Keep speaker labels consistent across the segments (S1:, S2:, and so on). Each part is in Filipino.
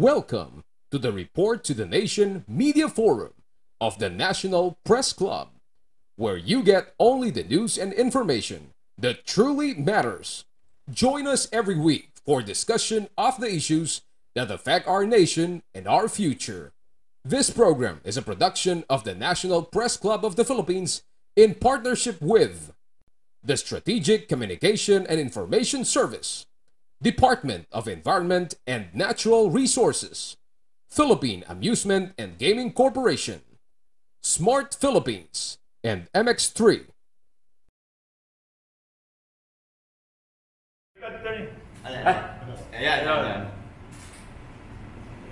S1: Welcome to the Report to the Nation Media Forum of the National Press Club, where you get only the news and information that truly matters. Join us every week for discussion of the issues that affect our nation and our future. This program is a production of the National Press Club of the Philippines in partnership with the Strategic Communication and Information Service, Department of Environment and Natural Resources, Philippine Amusement and Gaming Corporation, Smart Philippines, and MX3.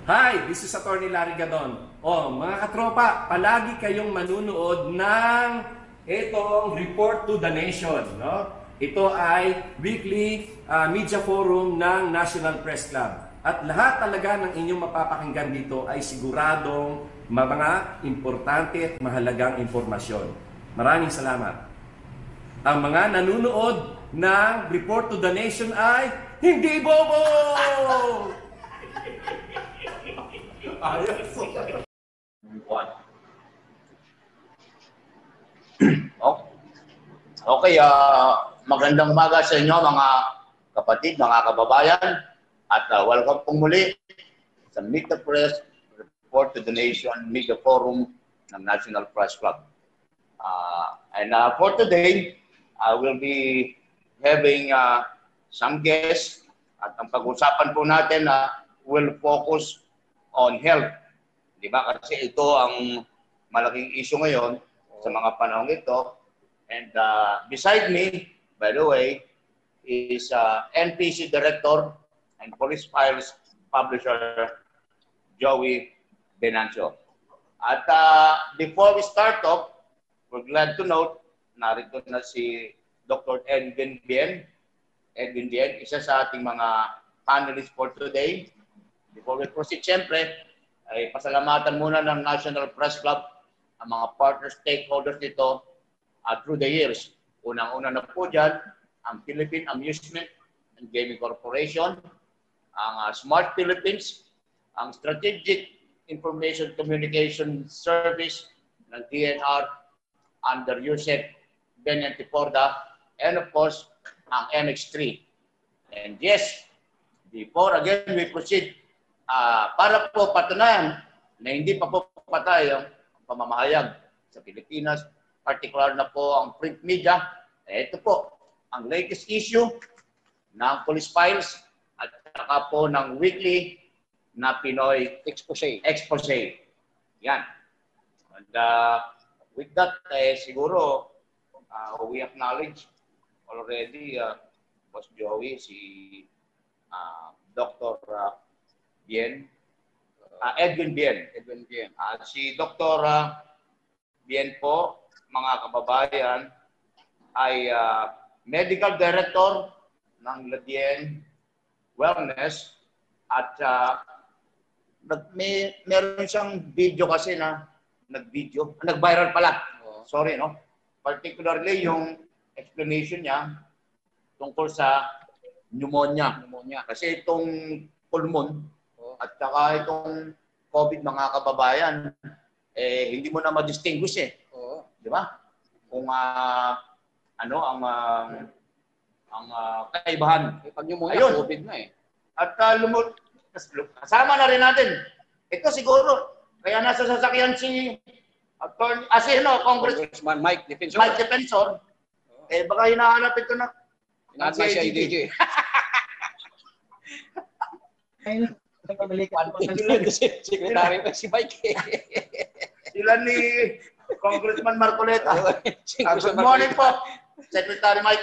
S2: Hi, this is Attorney Larry Gadon. Mga katropa, palagi kayong manunood ng itong Report to the Nation, no? Ito ay weekly media forum ng National Press Club. At lahat talaga ng inyong mapapakinggan dito ay siguradong mga importante at mahalagang impormasyon. Maraming salamat. Ang mga nanunood ng Report to the Nation ay hindi bobo! Ayos.
S3: Okay, magandang umaga sa inyo mga kapatid, mga kababayan, at welcome pong muli sa Meet the Press Report to the Nation Media Forum ng National Press Club. And for today, I will be having some guests, at ang pag-usapan po natin will focus on health. Di ba? Kasi ito ang malaking issue ngayon sa mga panahon ito. And beside me, by the way, is NPC Director and Police Files Publisher, Joey Venancio. At before we start off, we're glad to note, narito na si Dr. Edwin Bien. Edwin Bien, isa sa ating mga panelists for today. Before we proceed, siyempre, ay pasalamatan muna ng National Press Club ang mga partner stakeholders nito through the years. Unang-una na po dyan, ang Philippine Amusement and Gaming Corporation, ang Smart Philippines, ang Strategic Information Communication Service ng DNR under Yusek Benyantiporda, and of course, ang MX3. And yes, before again we proceed, para po patunayan na hindi pa po patay ang pamamahayag sa Pilipinas, particular na po ang print media. Ito po, ang latest issue ng Police Files at saka po ng weekly na Pinoy Expose. Yan. And with that, siguro, we acknowledge already, Boss Joey, si Dr. Bien, Edwin Bien. Si Dr. Bien po, mga kababayan, ay Medical Director ng Ladien Wellness at meron siyang video kasi na nag-viral pala. Sorry, no? Particularly yung explanation niya tungkol sa pneumonia. Kasi itong pulmon at saka itong COVID, mga kababayan, hindi mo na ma-distinguish eh. Di ba? Kung ano ang kaibahan.
S4: Pag pneumonia, COVID na eh.
S3: At kasama na rin natin. Ito siguro, kaya nasa sasakyan si Congressman
S4: Mike Defensor.
S3: Baka hinahanap ito na.
S4: Hinahanap si IDJ. Secretary pa si Mike.
S3: Sila ni Congressman Marcoleta. Good morning po, Secretary Mike.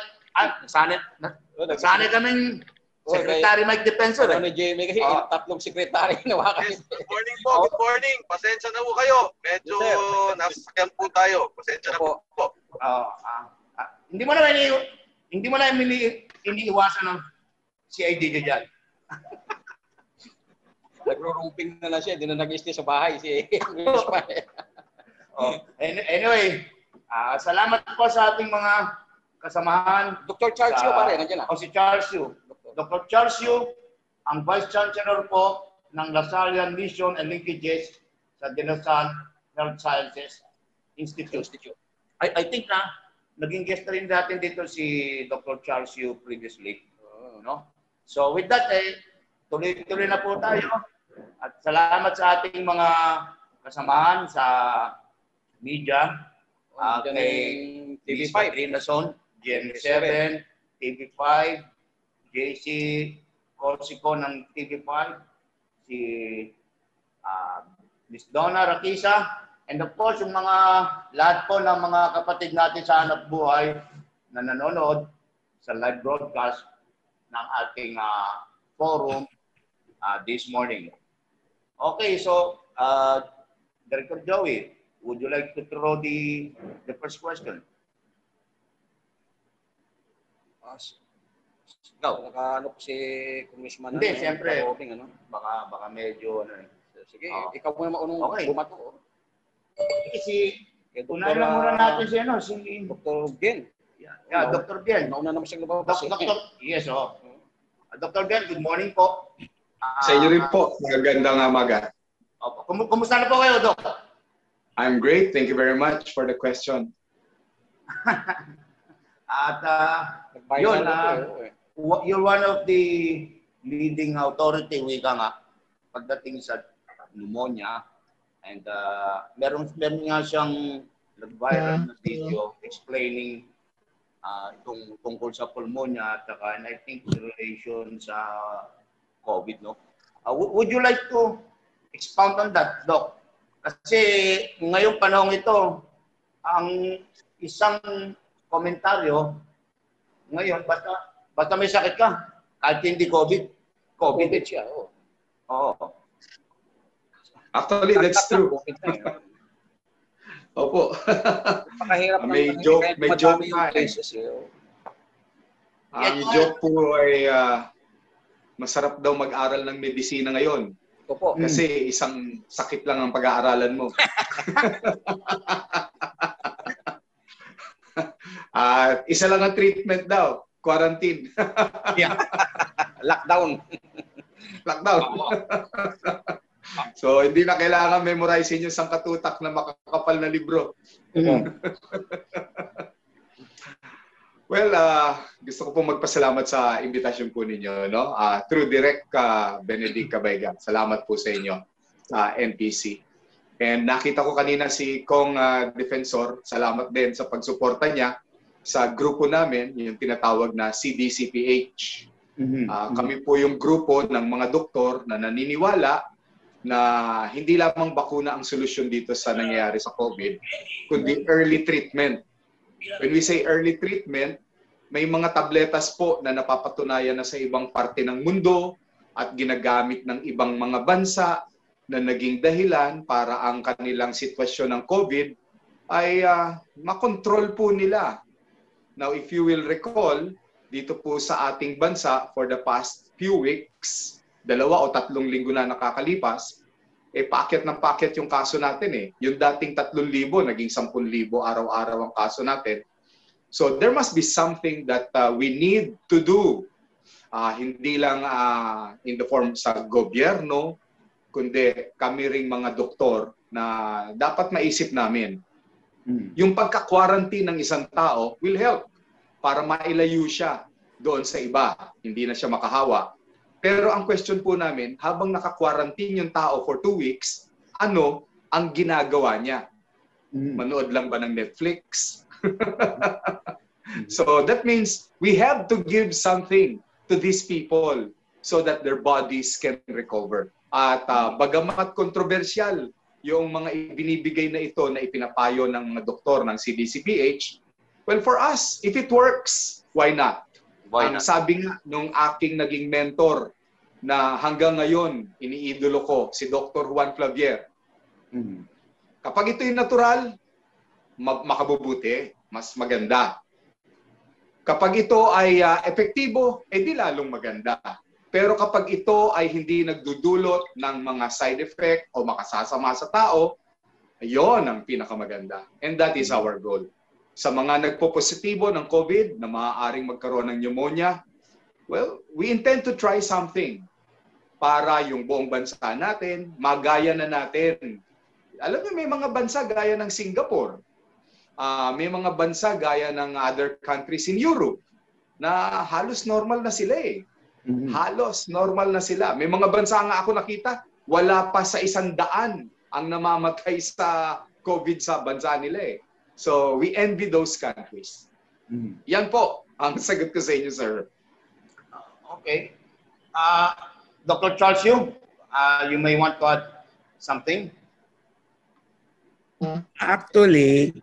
S3: Sanay kaming Secretary Mike Defensor.
S4: Ano ni Jamie kasi tatlong secretary na kami.
S5: Good morning po, good morning. Pasensya na po kayo. Medyo nasasakyan po tayo. Pasensya na po.
S3: Hindi mo na iniiwasan ng CID dyan.
S4: Nagro-rooping na lang siya, hindi na nag-stay sa bahay si
S3: Anyway, salamat po sa ating mga kasamahan.
S4: Dr. Charles Yu pare, nandiyan na.
S3: Si Charles Yu. Dr. Charles Yu, ang Vice Chancellor po ng Lasallian Mission and Linkages sa Dinasan Health Sciences Institute. I think na naging guest rin natin dito si Dr. Charles Yu previously. No? So with that, tuloy-tuloy na po tayo. At salamat sa ating mga kasamahan sa media. Kay
S4: TV5,
S3: Rinason, GM7, TV5, JC Corsico ng TV5, si Miss Donna Rakisa, and of course, yung mga lahat po ng mga kapatid natin sa hanap buhay na nanonood sa live broadcast ng ating forum this morning. Okay, so Director Joey, would you like to throw the first question?
S4: Go. Naka-ano po si Congressman.
S3: Hindi, siyempre.
S4: Ano?
S3: Baka medyo ano eh.
S4: Sige, ikaw muna maunong bumato.
S3: Unahin na muna natin si ano, si
S4: Dr. Bien.
S3: Yeah, Dr. Bien.
S4: Nauna naman siyang lumabas.
S3: Yes, Dr. Bien, good morning po.
S6: Sa inyo rin po, magandang umaga.
S3: Kumusta na po kayo, Doc?
S6: I'm great. Thank you very much for the question.
S3: At yun, you're one of the leading authority, wika nga, pagdating sa pneumonia. And meron nga siyang nag-viral na video explaining itong tungkol sa pneumonia at and I think in relation sa COVID, no? Would you like to expound on that, Doc? Kasi ngayong panahon ito, ang isang komentaryo, ngayon, basta may sakit ka, kahit hindi COVID.
S4: COVID siya,
S3: Oo.
S6: Actually, that's true. Opo.
S4: Pakahirap
S6: May joke
S4: yung cases.
S6: Ang joke po ay masarap daw mag-aral ng medisina ngayon.
S4: Opo.
S6: Kasi isang sakit lang ang pag-aaralan mo. Isa lang ang treatment daw, quarantine.
S4: Lockdown.
S6: Lockdown. So, hindi na kailangan memorizein yung sangkatutak na makakapal na libro. Well, gusto ko pong magpasalamat sa imbitasyon po ninyo, no? Through Direct Benedict Cabaiga. Salamat po sa inyo, NPC. And nakita ko kanina si Kong Defensor. Salamat din sa pagsuporta niya sa grupo namin, yung tinatawag na CDCPH. Kami po yung grupo ng mga doktor na naniniwala na hindi lamang bakuna ang solusyon dito sa nangyayari sa COVID, kundi early treatment. When we say early treatment, may mga tabletas po na napapatunayan na sa ibang parte ng mundo at ginagamit ng ibang mga bansa na naging dahilan para ang kanilang sitwasyon ng COVID ay makontrol po nila. Now, if you will recall, dito po sa ating bansa for the past few weeks, 2 o 3 linggo na nakakalipas, paakyat ng paakyat yung kaso natin eh. Yung dating 3,000, naging 10,000 araw-araw ang kaso natin. So there must be something that we need to do. Hindi lang in the form sa gobyerno, kundi kami ring mga doktor na dapat maisip namin. Yung pagka-quarantine ng isang tao will help para mailayo siya doon sa iba. Hindi na siya makahawa. Pero ang question po namin, habang naka-quarantine yung tao for 2 weeks, ano ang ginagawa niya? Manood lang ba ng Netflix? So that means we have to give something to these people so that their bodies can recover. At bagamat kontrobersyal yung mga ibinibigay na ito na ipinapayo ng mga doktor ng CDCPH, well, for us, if it works, why not? Ang sabi nga nung aking naging mentor na hanggang ngayon iniidolo ko, si Dr. Juan Clavier. Kapag ito'y natural, makabubuti, mas maganda. Kapag ito ay epektibo, di lalong maganda. Pero kapag ito ay hindi nagdudulot ng mga side effect o makasasama sa tao, yon ang pinakamaganda. And that is our goal. Sa mga nagpo-positibo ng COVID na maaaring magkaroon ng pneumonia, well, we intend to try something. para yung buong bansa natin, magaya na natin. Alam niyo, may mga bansa gaya ng Singapore, may mga bansa gaya ng other countries in Europe na halos normal na sila eh. Halos normal na sila. May mga bansa nga ako nakita, wala pa sa 100 ang namamatay sa COVID sa bansa nila eh. So, we envy those countries. Yan po ang sagot ko sa inyo, sir.
S3: Okay. Dr. Charles Yu, you may want to add something?
S7: Actually,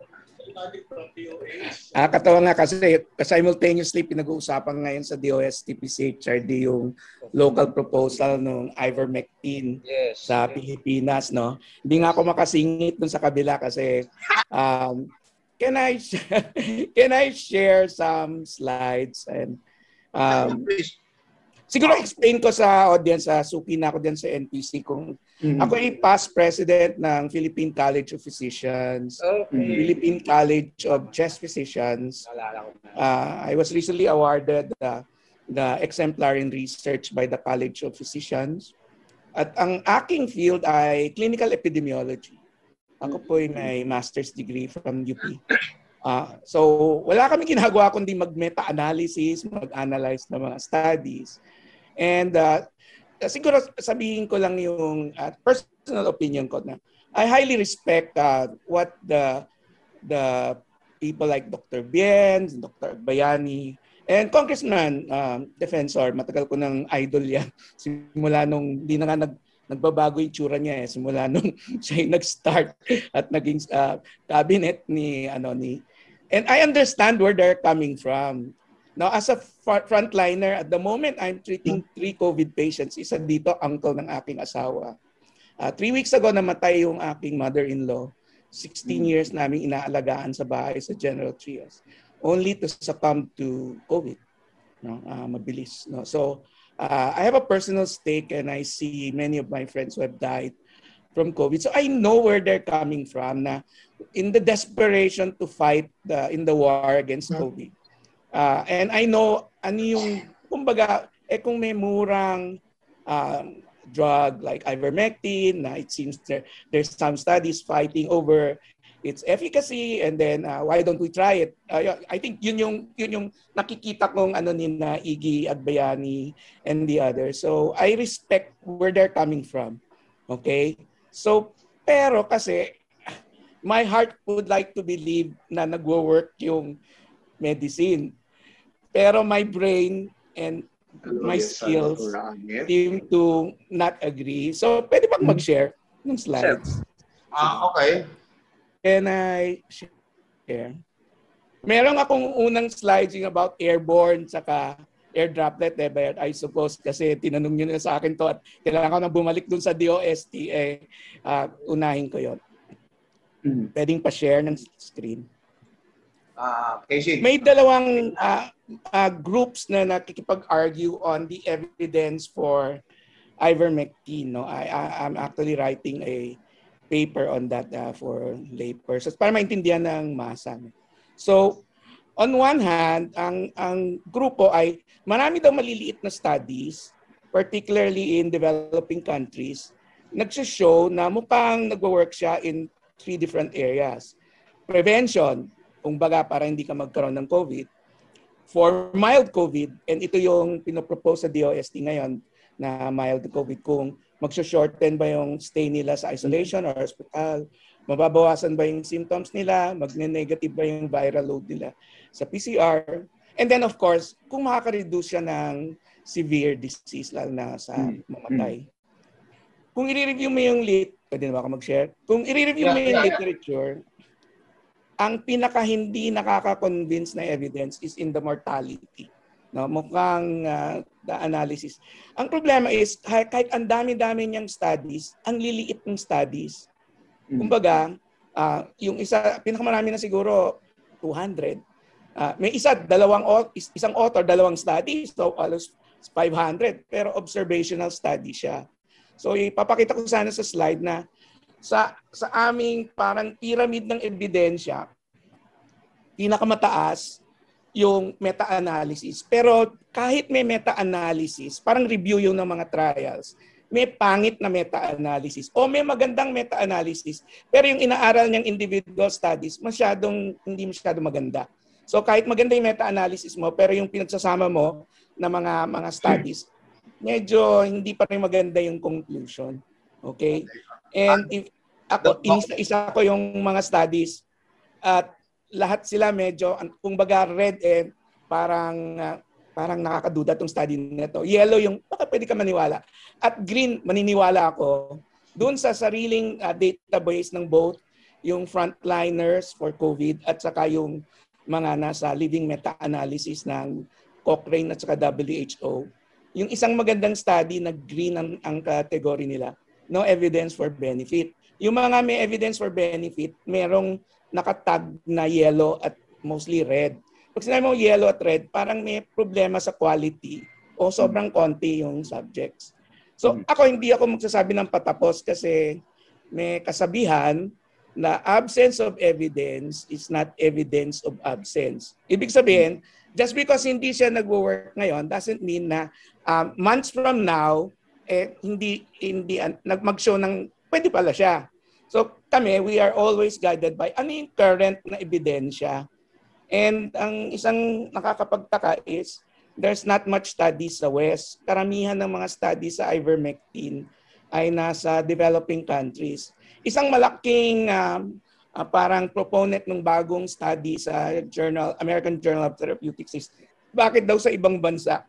S7: katawa nga kasi simultaneously pinag-uusapan ngayon sa DOST-PCHRD yung local proposal ng ivermectin sa Pilipinas, no? Hindi nga ako makasingit dun sa kabila kasi can I share some slides and siguro explain ko sa audience, suki na ako diyan sa NPC kung ako ay past president ng Philippine College of Physicians, Philippine College of Chest Physicians. I was recently awarded the exemplar in research by the College of Physicians. At ang aking field ay clinical epidemiology. Ako po ay may master's degree from UP. So wala kami ginagawa kundi mag-meta-analysis, mag-analyze ng mga studies. And siguro sabihin ko lang yung personal opinion ko na I highly respect what the people like Dr. Bien, Dr. Bayani, and Congressman Defensor. Matagal ko ng idol yan. Simula nung hindi na nga nagbabago yung tsura niya eh. Simula nung siya nag-start at naging cabinet ni and I understand where they're coming from. Now, as a frontliner, at the moment, I'm treating 3 COVID patients. Isa dito, uncle ng aking asawa. 3 weeks ago, namatay yung aking mother-in-law. 16 years namin inaalagaan sa bahay sa General Trias. Only to succumb to COVID. No? Mabilis. No? So, I have a personal stake and I see many of my friends who have died from COVID. So, I know where they're coming from na in the desperation to fight in the war against COVID. And I know ano yung kumbaga kung may murang drug like ivermectin na it seems there's some studies fighting over its efficacy and then why don't we try it? I think yun yung nakikita kong ni na Iggy Agbayani and the others. So I respect where they're coming from. Okay? So pero kasi my heart would like to believe na nagwo-work yung medicine. Pero my brain and my skills seem to not agree. So, pwede bang mag-share ng slides?
S3: Okay.
S7: Can I share? Meron akong unang slides yung about airborne saka air droplet, but I suppose kasi tinanong nyo na sa akin to at kailangan ko na bumalik dun sa DOST, unahin ko yun. Pwedeng pa-share ng screen.
S3: Casey.
S7: May dalawang groups na nakikipag-argue on the evidence for ivermectin. No? I'm actually writing a paper on that for laypersons para maintindihan ng masa. So, on one hand, ang grupo ay marami daw maliliit na studies, particularly in developing countries, nagsishow na mukhang nagwo-work siya in 3 different areas. Prevention, kumbaga para hindi ka magkaroon ng COVID. For mild COVID, and ito yung pinopropose sa DOST ngayon na mild COVID, kung magso-shorten ba yung stay nila sa isolation or hospital, mababawasan ba yung symptoms nila, magne-negative ba yung viral load nila sa PCR, and then of course, kung makaka-reduce siya ng severe disease, lalo na sa mamatay. Kung i-review mo yung pwede na ba ako mag-share? Kung i-review mo yung literature, ang pinaka hindi nakaka-convince na evidence is in the mortality. No, mukhang the analysis. Ang problema is kahit ang dami-dami niyang studies, ang liliit ng studies. Kumbaga, yung pinakamarami na siguro 200. May isang author, 2 studies, so almost 500, pero observational study siya. So ipapakita ko sana sa slide na sa aming parang pyramid ng ebidensya, pinakamataas yung meta-analysis. Pero kahit may meta-analysis, parang review yung ng mga trials, may pangit na meta-analysis o may magandang meta-analysis, pero yung inaaral niyang individual studies, hindi masyadong maganda. So kahit maganda yung meta-analysis mo, pero yung pinagsasama mo na mga studies, medyo hindi pa rin maganda yung conclusion. Okay? And if ako, isa ko yung mga studies at lahat sila medyo, kung baga red parang nakakaduda tong study nito. Yellow yung, baka pwede ka maniwala. At green, maniniwala ako, doon sa sariling database ng both yung frontliners for COVID at saka yung mga nasa living meta-analysis ng Cochrane at saka WHO. Yung isang magandang study na green ang category nila, no evidence for benefit. Yung mga may evidence for benefit, merong nakatag na yellow at mostly red. Pag sinabi mo yellow at red, parang may problema sa quality o sobrang konti yung subjects. So ako hindi ako magsasabi ng patapos kasi may kasabihan na absence of evidence is not evidence of absence. Ibig sabihin, just because hindi siya nagwo-work ngayon doesn't mean na months from now hindi mag-show ng pwede pala siya. So kami, we are always guided by ano yung current na ebidensya. And ang isang nakakapagtaka is there's not much studies sa West. Karamihan ng mga studies sa ivermectin ay nasa developing countries. Isang malaking parang proponent ng bagong study sa American Journal of Therapeutics is bakit daw sa ibang bansa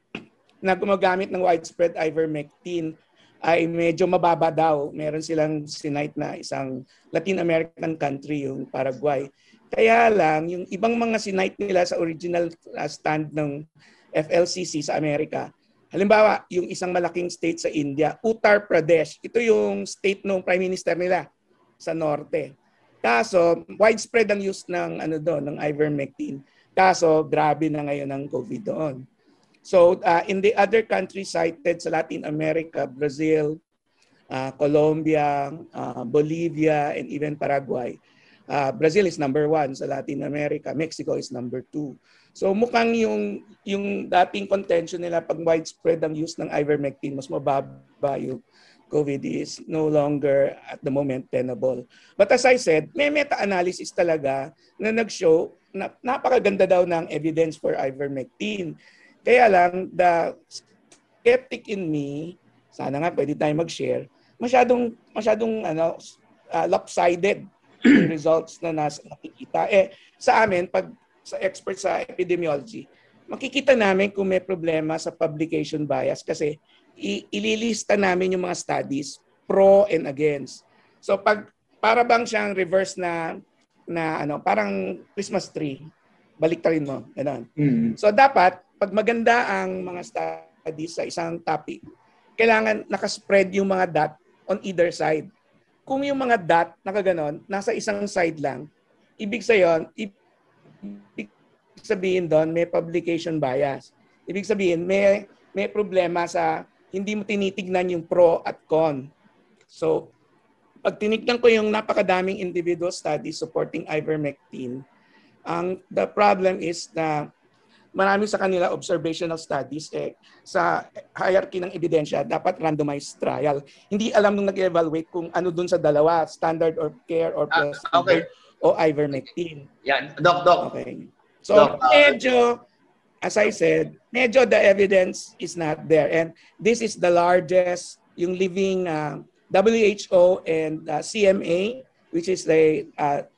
S7: na gumagamit ng widespread ivermectin ay medyo mababa daw. Meron silang sinite na isang Latin American country, yung Paraguay. Kaya lang, yung ibang mga sinite nila sa original stand ng FLCC sa Amerika, halimbawa, yung isang malaking state sa India, Uttar Pradesh, ito yung state ng prime minister nila sa norte. Kaso, widespread ang use ng ng ivermectin. Kaso, grabe na ngayon ang COVID doon. So, in the other countries cited sa Latin America, Brazil, Colombia, Bolivia, and even Paraguay, Brazil is number 1 sa Latin America. Mexico is number 2. So, mukhang yung dating contention nila pag widespread ang use ng ivermectin, mas mababa yung COVID is no longer at the moment tenable. But as I said, may meta-analysis talaga na nag-show na napakaganda daw ng evidence for ivermectin. Kaya lang, the skeptic in me, sana nga pwede tayo mag-share, masyadong lopsided yung results na nakikita. Sa amin, pag sa expert sa epidemiology, makikita namin kung may problema sa publication bias kasi ililista namin yung mga studies pro and against. So para bang siyang reverse na parang Christmas tree, baliktarin mo, ganun. So dapat pag maganda ang mga studies sa isang topic, kailangan nakaspread yung mga dot on either side. Kung yung mga dot nakaganon, nasa isang side lang, ibig sabihin doon may publication bias. Ibig sabihin may problema sa hindi mo tinitignan yung pro at con. So, pag tinignan ko yung napakadaming individual studies supporting ivermectin, the problem is na marami sa kanila observational studies sa hierarchy ng ebidensya dapat randomized trial. Hindi alam nung nag-evaluate kung ano dun sa dalawa, standard of care or placebo o ivermectin.
S3: Yeah, Doc.
S7: Okay. So medyo, as I said, medyo the evidence is not there. And this is the largest, yung living WHO and CMA, which is the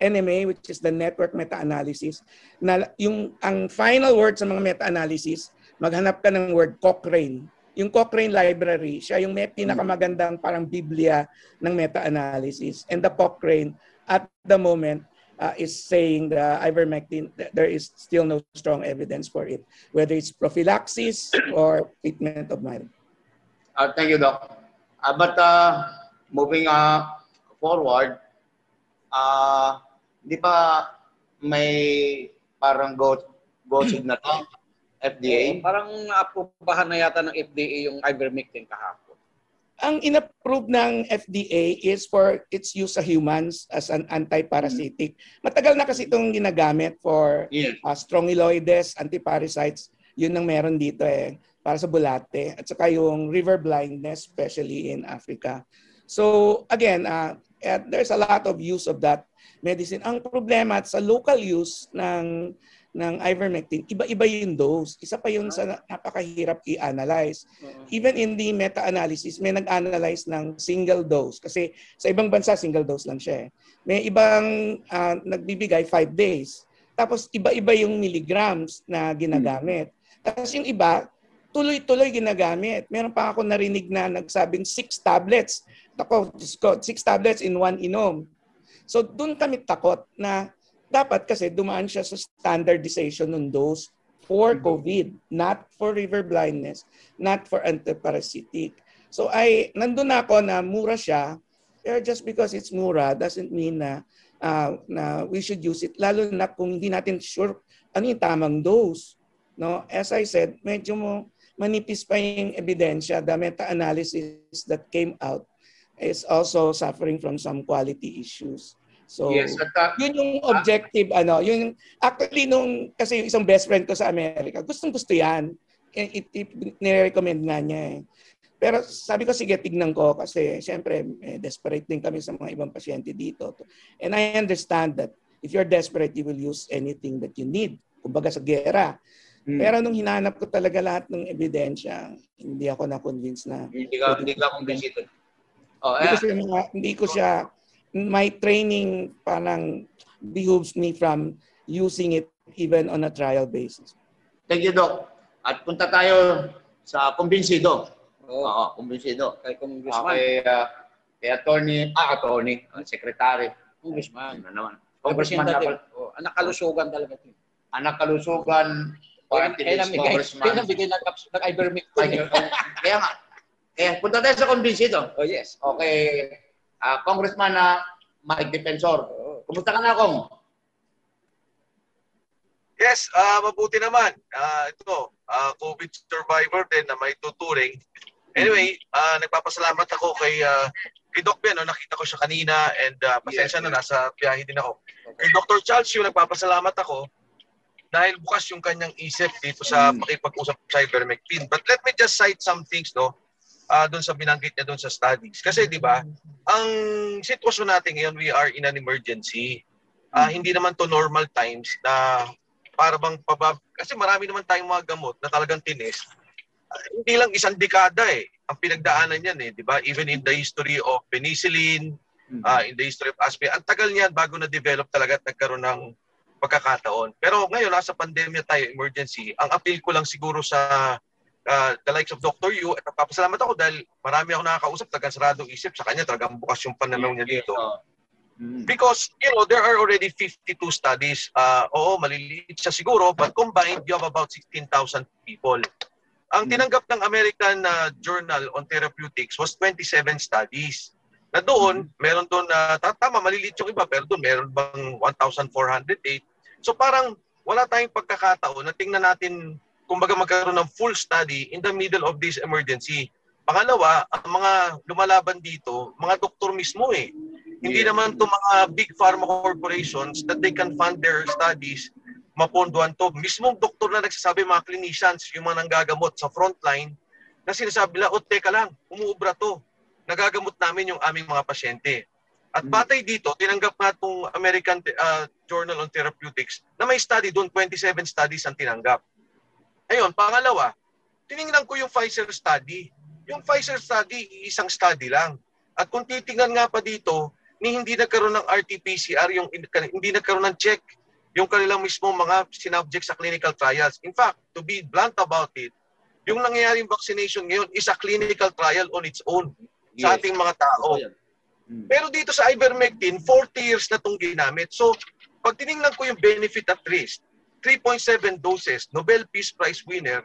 S7: NMA, which is the network meta-analysis, na ang final word sa mga meta-analysis, maghanap ka ng word Cochrane. Yung Cochrane Library, siya yung may pinakamagandang parang Biblia ng meta-analysis. And the Cochrane, at the moment, is saying the ivermectin, there is still no strong evidence for it, whether it's prophylaxis or treatment of mild.
S3: Thank you, Doc. But moving forward, di ba may parang go-sig na to, FDA?
S4: Parang naaprobahan na yata ng FDA yung ivermectin kahapon.
S7: Ang inapprove ng FDA is for its use sa humans as an anti-parasitic. Matagal na kasi itong ginagamit for
S3: Yes.
S7: strongyloides, antiparasites. Yun ang meron dito para sa bulate. At saka yung river blindness, especially in Africa. So again, there's a lot of use of that medicine. Ang problema sa local use ng ivermectin, iba-iba yung dose. Isa pa yun sa napakahirap i-analyze. Even in the meta-analysis, may nag-analyze ng single dose. Kasi sa ibang bansa, single dose lang siya. May ibang nagbibigay 5 days. Tapos iba-iba yung milligrams na ginagamit. Tapos yung iba, tuloy-tuloy ginagamit. Meron pa ako narinig na nagsabing 6 tablets. Ako, 6 tablets in 1 inom. So doon kami takot na dapat kasi dumaan siya sa standardization ng dose for COVID, not for river blindness, not for antiparasitic. So nandun ako na mura siya, pero just because it's mura doesn't mean na we should use it, lalo na kung hindi natin sure ano yung tamang dose. No? As I said, medyo manipis pa yung ebidensya. The meta-analysis that came out is also suffering from some quality issues. So,
S3: Yes,
S7: yun yung objective, yun actually kasi yung isang best friend ko sa Amerika, gustong-gusto yan. Nire-recommend nga niya Pero sabi ko, sige, tignan ko kasi syempre, desperate din kami sa mga ibang pasyente dito. And I understand that if you're desperate, you will use anything that you need. Kumbaga sa gera. Pero nung hinanap ko talaga lahat ng ebidensya, hindi ako na-convince na.
S3: Hindi ka kumbinsido.
S7: Hindi ko siya my training parang behooves me from using it even on a trial basis.
S3: Thank you, Doc. At punta tayo sa kumbinsido.
S4: Oo.
S3: Kumbinsido.
S4: Kay Congressman.
S3: Kay attorney, secretary.
S4: Congressman.
S3: Ano naman? Congressman
S4: Representative. Anak kalusugan talaga ito.
S3: Anak kalusugan, party list, congressman.
S4: Kaya nabigay ng ivermectin.
S3: Kaya nga. Kaya punta tayo sa kumbinsido.
S4: Oh, yes.
S3: Okay. Congressman Mike Defensor. Kumusta ka na, Kong?
S5: Yes, mabuti naman. COVID survivor din na may tuturing. Anyway, nagpapasalamat ako kay Doc Ben. Nakita ko siya kanina and pasensya na, nasa biyahe din ako. Kay Dr. Charles Yu, nagpapasalamat ako dahil bukas yung kanyang isip dito sa pakipag-usap sa ivermectin. But let me just cite some things, doon sa binanggit niya doon sa studies. Kasi di ba, ang sitwasyon natin ngayon, we are in an emergency. Hindi naman to normal times na para bang kasi marami naman tayong mga gamot na talagang tinis. Hindi lang isang dekada ang pinagdaanan niyan di ba? Even in the history of penicillin, in the history of aspirin, ang tagal niyan bago na-develop talaga at nagkaroon ng pagkakataon. Pero ngayon, nasa pandemya tayo, emergency. Ang appeal ko lang siguro sa the likes of Dr. Yu, at papasalamat ako dahil marami ako nakakausap, talagang saradong isip sa kanya, talagang bukas yung pananaw niya dito. Because, there are already 52 studies. Oo, maliliit siya siguro, but combined, you have about 16,000 people. Ang tinanggap ng American Journal on Therapeutics was 27 studies. Na doon, meron doon, tama, maliliit yung iba, pero doon meron bang 1,408. So parang wala tayong pagkakataon na tingnan natin kumbaga magkaroon ng full study in the middle of this emergency. Pangalawa, ang mga lumalaban dito, mga doktor mismo Hindi naman to mga big pharma corporations that they can fund their studies, mapondohan to. Mismong doktor na nagsasabi, mga clinicians, yung mga nanggagamot sa frontline, na sinasabi nila, teka lang, umuubra to. Nagagamot namin yung aming mga pasyente. At batay dito, tinanggap nga itong American Journal on Therapeutics na may study doon, 27 studies ang tinanggap. Ayun, pangalawa, tinignan ko yung Pfizer study. Yung Pfizer study, isang study lang. At kung titingnan nga pa dito, hindi nagkaroon ng RT-PCR, hindi nagkaroon ng check yung kanilang mismo mga sinubject sa clinical trials. In fact, to be blunt about it, yung nangyayaring vaccination ngayon is a clinical trial on its own sa ating mga tao. Pero dito sa ivermectin, 40 years na itong ginamit. So, pag tinignan ko yung benefit at risk, 3.7 doses, Nobel Peace Prize winner,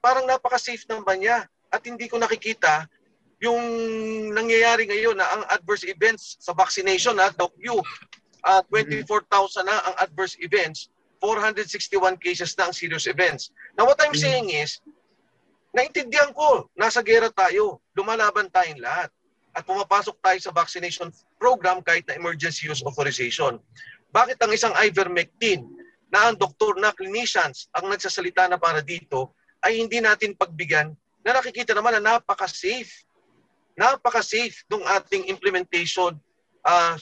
S5: parang napaka-safe naman niya. At hindi ko nakikita yung nangyayari ngayon na ang adverse events sa vaccination, Doc Yu, 24,000 na ang adverse events, 461 cases na ang serious events. Now what I'm saying is, Naintindihan ko, nasa gera tayo, lumalaban tayong lahat. At pumapasok tayo sa vaccination program kahit na emergency use authorization. Bakit ang isang ivermectin na ang doktor na clinicians ang nagsasalita na para dito ay hindi natin pagbigyan na nakikita naman na napaka-safe. Napaka-safe ng ating implementation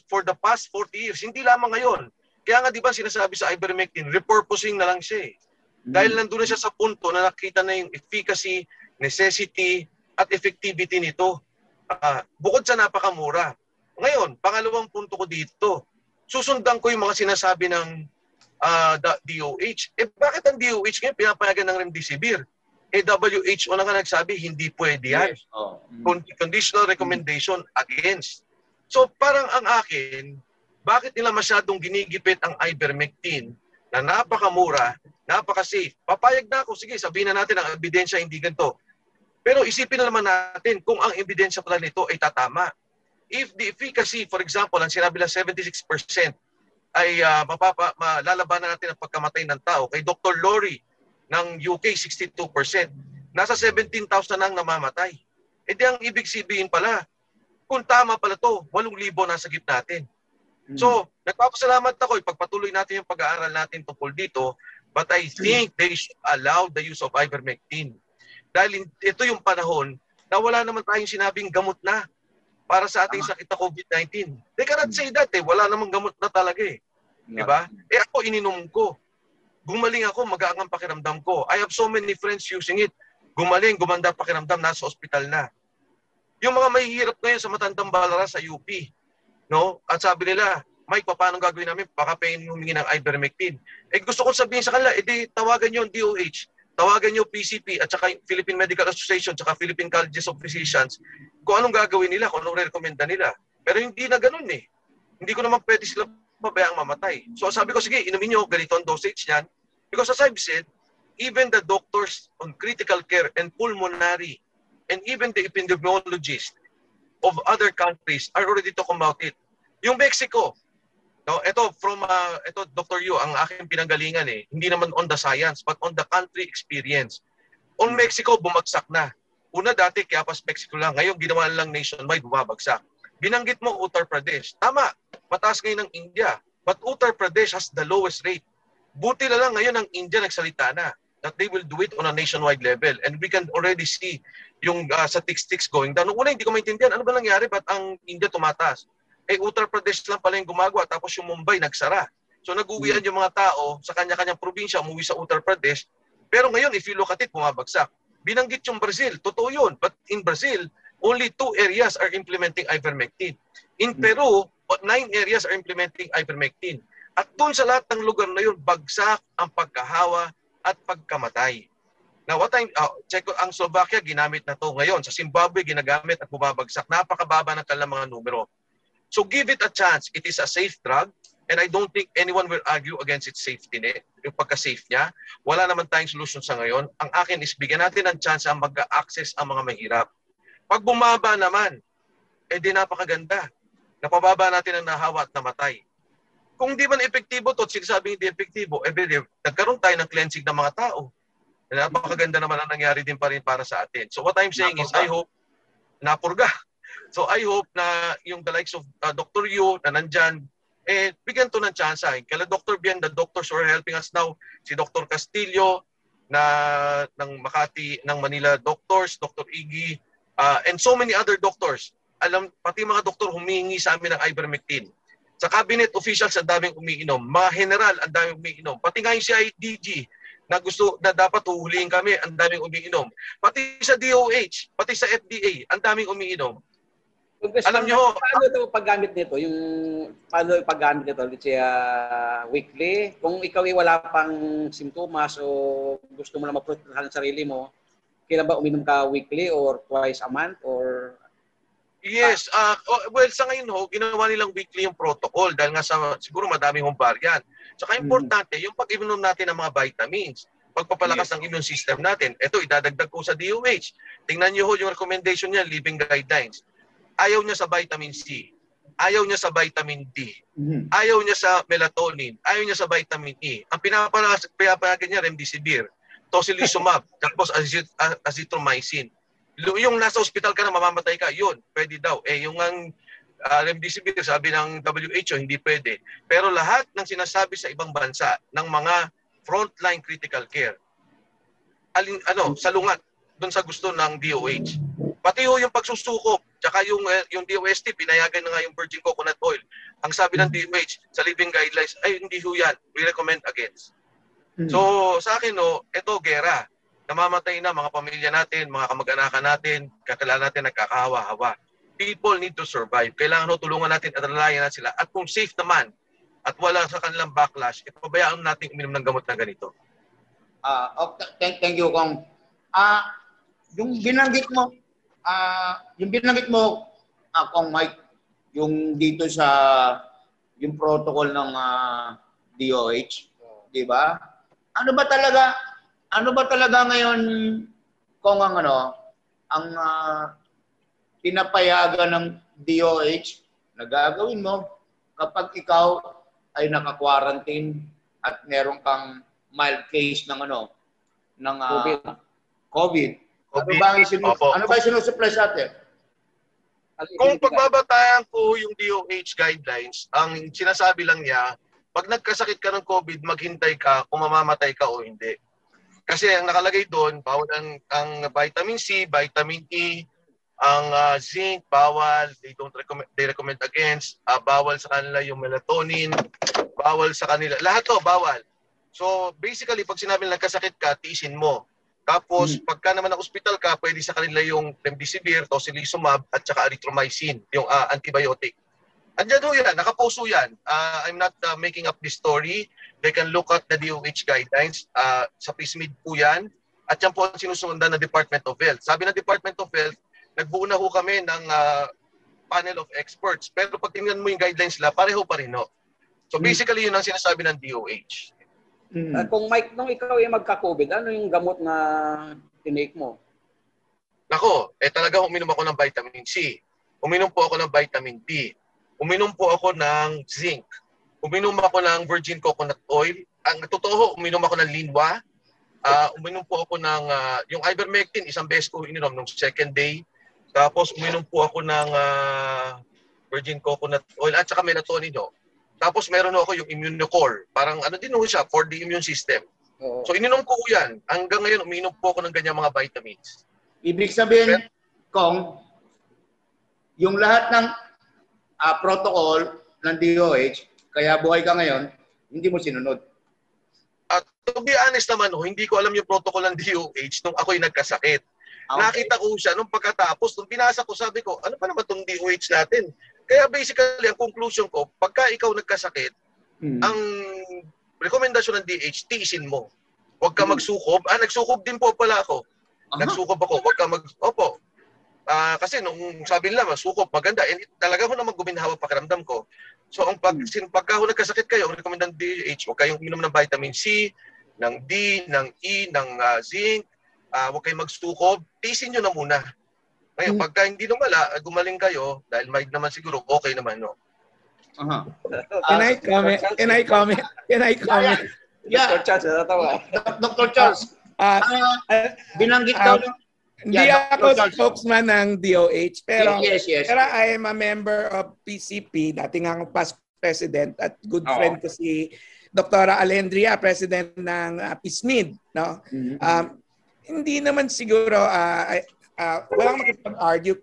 S5: for the past 40 years. Hindi lamang ngayon. Kaya nga di ba sinasabi sa ivermectin, repurposing na lang siya eh. Dahil nandun na siya sa punto na nakita na yung efficacy, necessity, at effectivity nito. Bukod sa napakamura. Ngayon, pangalawang punto ko dito, susundan ko yung mga sinasabi ng DOH. Bakit ang DOH ngayon pinapayagan ng Remdesivir? WHO na nga nagsabi, hindi pwede yan.
S3: Yes. Oh.
S5: Conditional recommendation against. So parang ang akin, bakit nila masyadong ginigipit ang ivermectin na napakamura, napaka-safe? Papayag na ako, sige, sabihin na natin ang ebidensya hindi ganito. Pero isipin na naman natin kung ang ebidensya pala nito ay tatama. If the efficacy, for example, ang sinabi lang 76% ay malalabanan natin ang pagkamatay ng tao. Kay Dr. Lori ng UK, 62%. Nasa 17,000 nang namamatay. E di ang ibig sabihin pala, kung tama pala to, 8,000 nasa gitna natin. So, nagpapasalamat ako, ipagpatuloy natin yung pag-aaral natin tungkol dito, but I think they should allow the use of ivermectin. Dahil ito yung panahon na wala naman tayong sinabing gamot na para sa ating sakit na COVID-19. They cannot say that eh. Wala namang gamot na talaga eh. Diba? Eh ako, ininom ko. Gumaling ako, magaang ang pakiramdam ko. I have so many friends using it. Gumaling, gumanda pakiramdam, nasa ospital na. Yung mga mahihirap ngayon sa Matandang Balara sa UP, no? At sabi nila, Mike, paano gagawin namin? Baka pwede humingi ng ivermectin. Eh gusto ko sabihin sa kanila, edi tawagan nyo ang DOH, tawagan nyo PCP at saka Philippine Medical Association at saka Philippine Colleges of Physicians kung anong gagawin nila, kung anong rekomenda nila. Pero hindi na ganun eh. Hindi ko naman pwede sila pabayang mamatay. So sabi ko, sige, inumin nyo, ganito ang dosage niyan. Because as I've said, even the doctors on critical care and pulmonary and even the epidemiologists of other countries are already talking about it. Yung Mexico, no, ito Dr. Yu, ang aking pinanggalingan eh, hindi naman on the science but on the country experience. On Mexico, bumagsak na. Una dati, Chiapas, Mexico lang. Ngayon, ginawa lang nationwide, bumabagsak. Binanggit mo Uttar Pradesh. Tama, mataas ngayon ng India. But Uttar Pradesh has the lowest rate. Buti na lang ngayon ang India nagsalita na that they will do it on a nationwide level. And we can already see yung statistics going down. Noong una, hindi ko maintindihan. Ano ba nangyari? Ba't ang India tumataas? Eh, Uttar Pradesh lang pala yung gumagawa. Tapos yung Mumbai nagsara. So nag-uwian yung mga tao sa kanya-kanyang probinsya, umuwi sa Uttar Pradesh. Pero ngayon, if you look at it, bumabagsak. Binanggit yung Brazil. Totoo yun. But in Brazil, only 2 areas are implementing ivermectin. In Peru, 9 areas are implementing ivermectin. At doon sa lahat ng lugar na yun, bagsak ang pagkahawa at pagkamatay. Now, check ko, ang Slovakia, ginamit na to ngayon. Sa Zimbabwe, ginagamit at bumabagsak. Napakababa ng kanilang mga numero. So give it a chance. It is a safe drug. And I don't think anyone will argue against its safety net. Yung pagka-safe niya. Wala naman tayong solution sa ngayon. Ang akin is bigyan natin ng chance ang mag-access ang mga mahirap. Pag bumaba naman, di napakaganda. Napababa natin ang nahawa at namatay. Kung di man epektibo to at sinasabing hindi epektibo, nagkaroon tayo ng cleansing ng mga tao. Napakaganda naman ang nangyari din pa rin para sa atin. So what I'm saying is, I hope, napurga. So I hope na yung the likes of Dr. Yu na nandyan, bigyan to ng chance. Kala Dr. Bien, the doctors who are helping us now, si Dr. Castillo, ng Makati, ng Manila doctors, Dr. Iggy, and so many other doctors. Pati mga doktor humingi sa amin ng ivermectin. Sa cabinet officials, ang daming umiinom. Mga general, ang daming umiinom. Pati nga yung CIDG, na dapat uhulihin kami, ang daming umiinom. Pati sa DOH, pati sa FDA, ang daming umiinom. Alam nyo,
S4: paano ito paggamit nito? Paano paggamit nito? Weekly? Kung ikaw ay wala pang simptomas o gusto mo na maprotektahan ang sarili mo, kailan ba uminom ka weekly or twice a month or...
S5: Yes, well sa ngayon ginawa nilang weekly yung protocol dahil nga siguro madaming variant. Tsaka importante yung pag-inom natin ng mga vitamins, pagpapalakas ng immune system natin. Ito idadagdag ko sa DOH. Tingnan niyo yung recommendation niya, living guidelines. Ayaw niya sa vitamin C, ayaw niya sa vitamin D, ayaw niya sa melatonin, ayaw niya sa vitamin E. Ang pinapayagan niya Remdesivir. tocilizumab, tapos azithromycin. Yung nasa ospital ka na mamamatay ka, yun, pwede daw. Yung ang remdesivir, sabi ng WHO, hindi pwede. Pero lahat ng sinasabi sa ibang bansa ng mga frontline critical care, salungat doon sa gusto ng DOH. Pati yung pagsusukop, tsaka yung DOST, pinayagan na nga yung virgin coconut oil. Ang sabi ng DOH sa living guidelines, ay hindi ho yan, we recommend against. So sa akin, ito gera. Namamatay na mga pamilya natin, mga kamag-anakan natin, kakilala natin nagkakahawa-hawa. People need to survive. Kailangan tulungan natin at alalayan natin sila. At kung safe naman at wala sa kanilang backlash, ipabayaan natin uminom ng gamot na ganito.
S3: Thank you, Kong. Yung binanggit mo, Kong Mike, yung dito sa yung protocol ng DOH, di ba? Ano ba talaga ngayon, Kong, ang pinapayagan ng DOH na gagawin mo kapag ikaw ay naka-quarantine at meron kang mild case ng COVID. Ano ba yung sinusupply sa atin?
S5: Kung pagbabatayan ko yung DOH guidelines, ang sinasabi lang niya, pag nagkasakit ka ng COVID, maghintay ka kung mamamatay ka o hindi. Kasi ang nakalagay doon, bawal ang vitamin C, vitamin E, ang zinc, bawal, they recommend against, bawal sa kanila yung melatonin, bawal sa kanila, lahat to bawal. So basically, pag sinabi nagkasakit ka, tiisin mo. Tapos, pagka naman na ospital ka, pwede sa kanila yung remdesivir, tocilizumab, at saka erythromycin, yung antibiotic. Andiyan ho yan, nakaposto yan. I'm not making up this story. They can look at the DOH guidelines. Sa PISMID po yan. At yan po ang sinusundan ng Department of Health. Sabi ng Department of Health, nagbuo na ho kami ng panel of experts. Pero pag tingnan mo yung guidelines nila, pareho pa rin ho. So basically, yun ang sinasabi ng DOH.
S4: Kung Mike, nung ikaw ay magka-COVID, ano yung gamot na tinake mo?
S5: Nako, talaga uminom ako ng vitamin C. Uminom po ako ng vitamin D. Uminom po ako ng zinc. Uminom ako ng virgin coconut oil. Ang totoo, uminom ako ng linwa. Uminom po ako ng yung ivermectin, isang beses ko ininom nung second day. Tapos uminom po ako ng virgin coconut oil at saka melatonin. Tapos meron ako yung Immunocore. Parang din siya for the immune system. So ininom ko yan. Hanggang ngayon uminom po ako ng ganyan mga vitamins.
S3: Ibig sabihin, Kong, yung lahat ng protocol ng DOH, kaya buhay ka ngayon, hindi mo sinunod.
S5: To be honest naman, hindi ko alam yung protocol ng DOH nung ako'y nagkasakit. Okay. Nakita ko siya nung pagkatapos, nung binasa ko, sabi ko, ano pa naman itong DOH natin? Kaya basically, ang conclusion ko, pagka ikaw nagkasakit, ang rekomendasyon ng DH, tiisin mo. Huwag ka magsukob. Nagsukob din po pala ako. Nagsukob ako. Huwag ka Opo. Kasi nung sabi nila, sukob, maganda. And talaga ko naman guminhawa pakiramdam ko. So, pagka nagkasakit kayo, ang rekomendasyon ng DH, huwag kayong uminom ng vitamin C, ng D, ng E, ng zinc. Huwag kayong magsukob. Tiisin nyo na muna. Ngayon, pagka hindi lumala, gumaling kayo, dahil mild naman siguro, okay naman, no?
S7: Can I comment?
S3: Yeah.
S4: Dr. Charles, natawa.
S3: Dr. Charles, binanggit daw ng...
S7: Hindi ako spokesman ng DOH, pero
S3: Yes.
S7: pero I am a member of PCP, dating ang past president at good friend ko si Dr. Alendria, president ng PISMID, no? Hindi naman siguro walang makipag-argue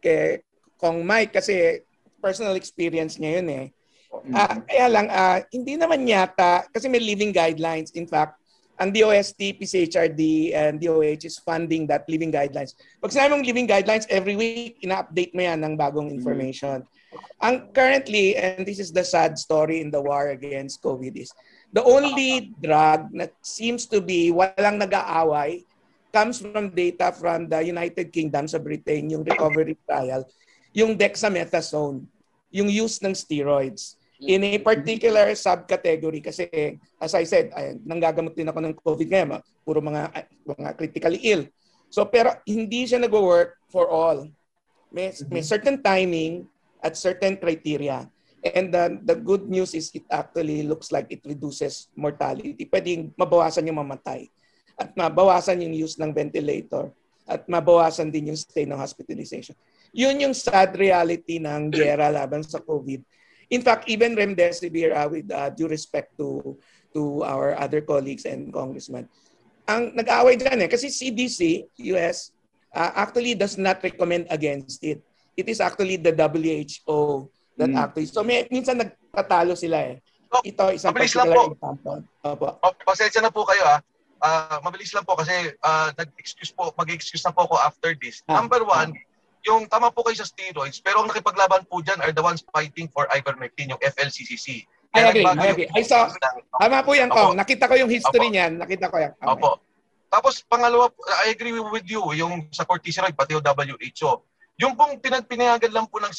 S7: kay Kong Mike kasi personal experience niya yun eh. Kaya lang, hindi naman yata, kasi may living guidelines. In fact, ang DOST, PCHRD, and DOH is funding that living guidelines. Pag sinabi mong living guidelines, every week, ina-update mo yan ng bagong information. Ang currently, and this is the sad story in the war against COVID, is the only drug that seems to be walang nag-aaway comes from data from the United Kingdom sa Britain, yung recovery trial, yung dexamethasone, yung use ng steroids in a particular subcategory kasi as I said, nanggagamot din ako ng COVID ngayon, puro mga critically ill. So pero hindi siya nag-work for all. May certain timing at certain criteria. And the good news is it actually looks like it reduces mortality. Pwedeng mabawasan yung mamatay. at mabawasan yung use ng ventilator at mabawasan din yung stay ng hospitalization. Yun yung sad reality ng gera laban sa COVID. In fact, even remdesivir, with due respect to our other colleagues and congressmen, ang nag-aaway dyan kasi CDC, US, actually does not recommend against it. It is actually the WHO that actually. So minsan nagtatalo sila eh. Ito isang particular example. Opo.
S5: Pasensya na po kayo mabilis lang po kasi mag-excuse na po ako after this. Number one, yung tama po kayo sa steroids, pero ang nakipaglaban po dyan are the ones fighting for ivermectin, yung FLCCC.
S7: I agree. I saw, tama po yan, Kong. Nakita ko yung history niyan. Nakita ko yan.
S5: Opo. Tapos pangalawa, I agree with you, yung sa corticosteroid, pati yung WHO. Yung pong pinayagan lang po ng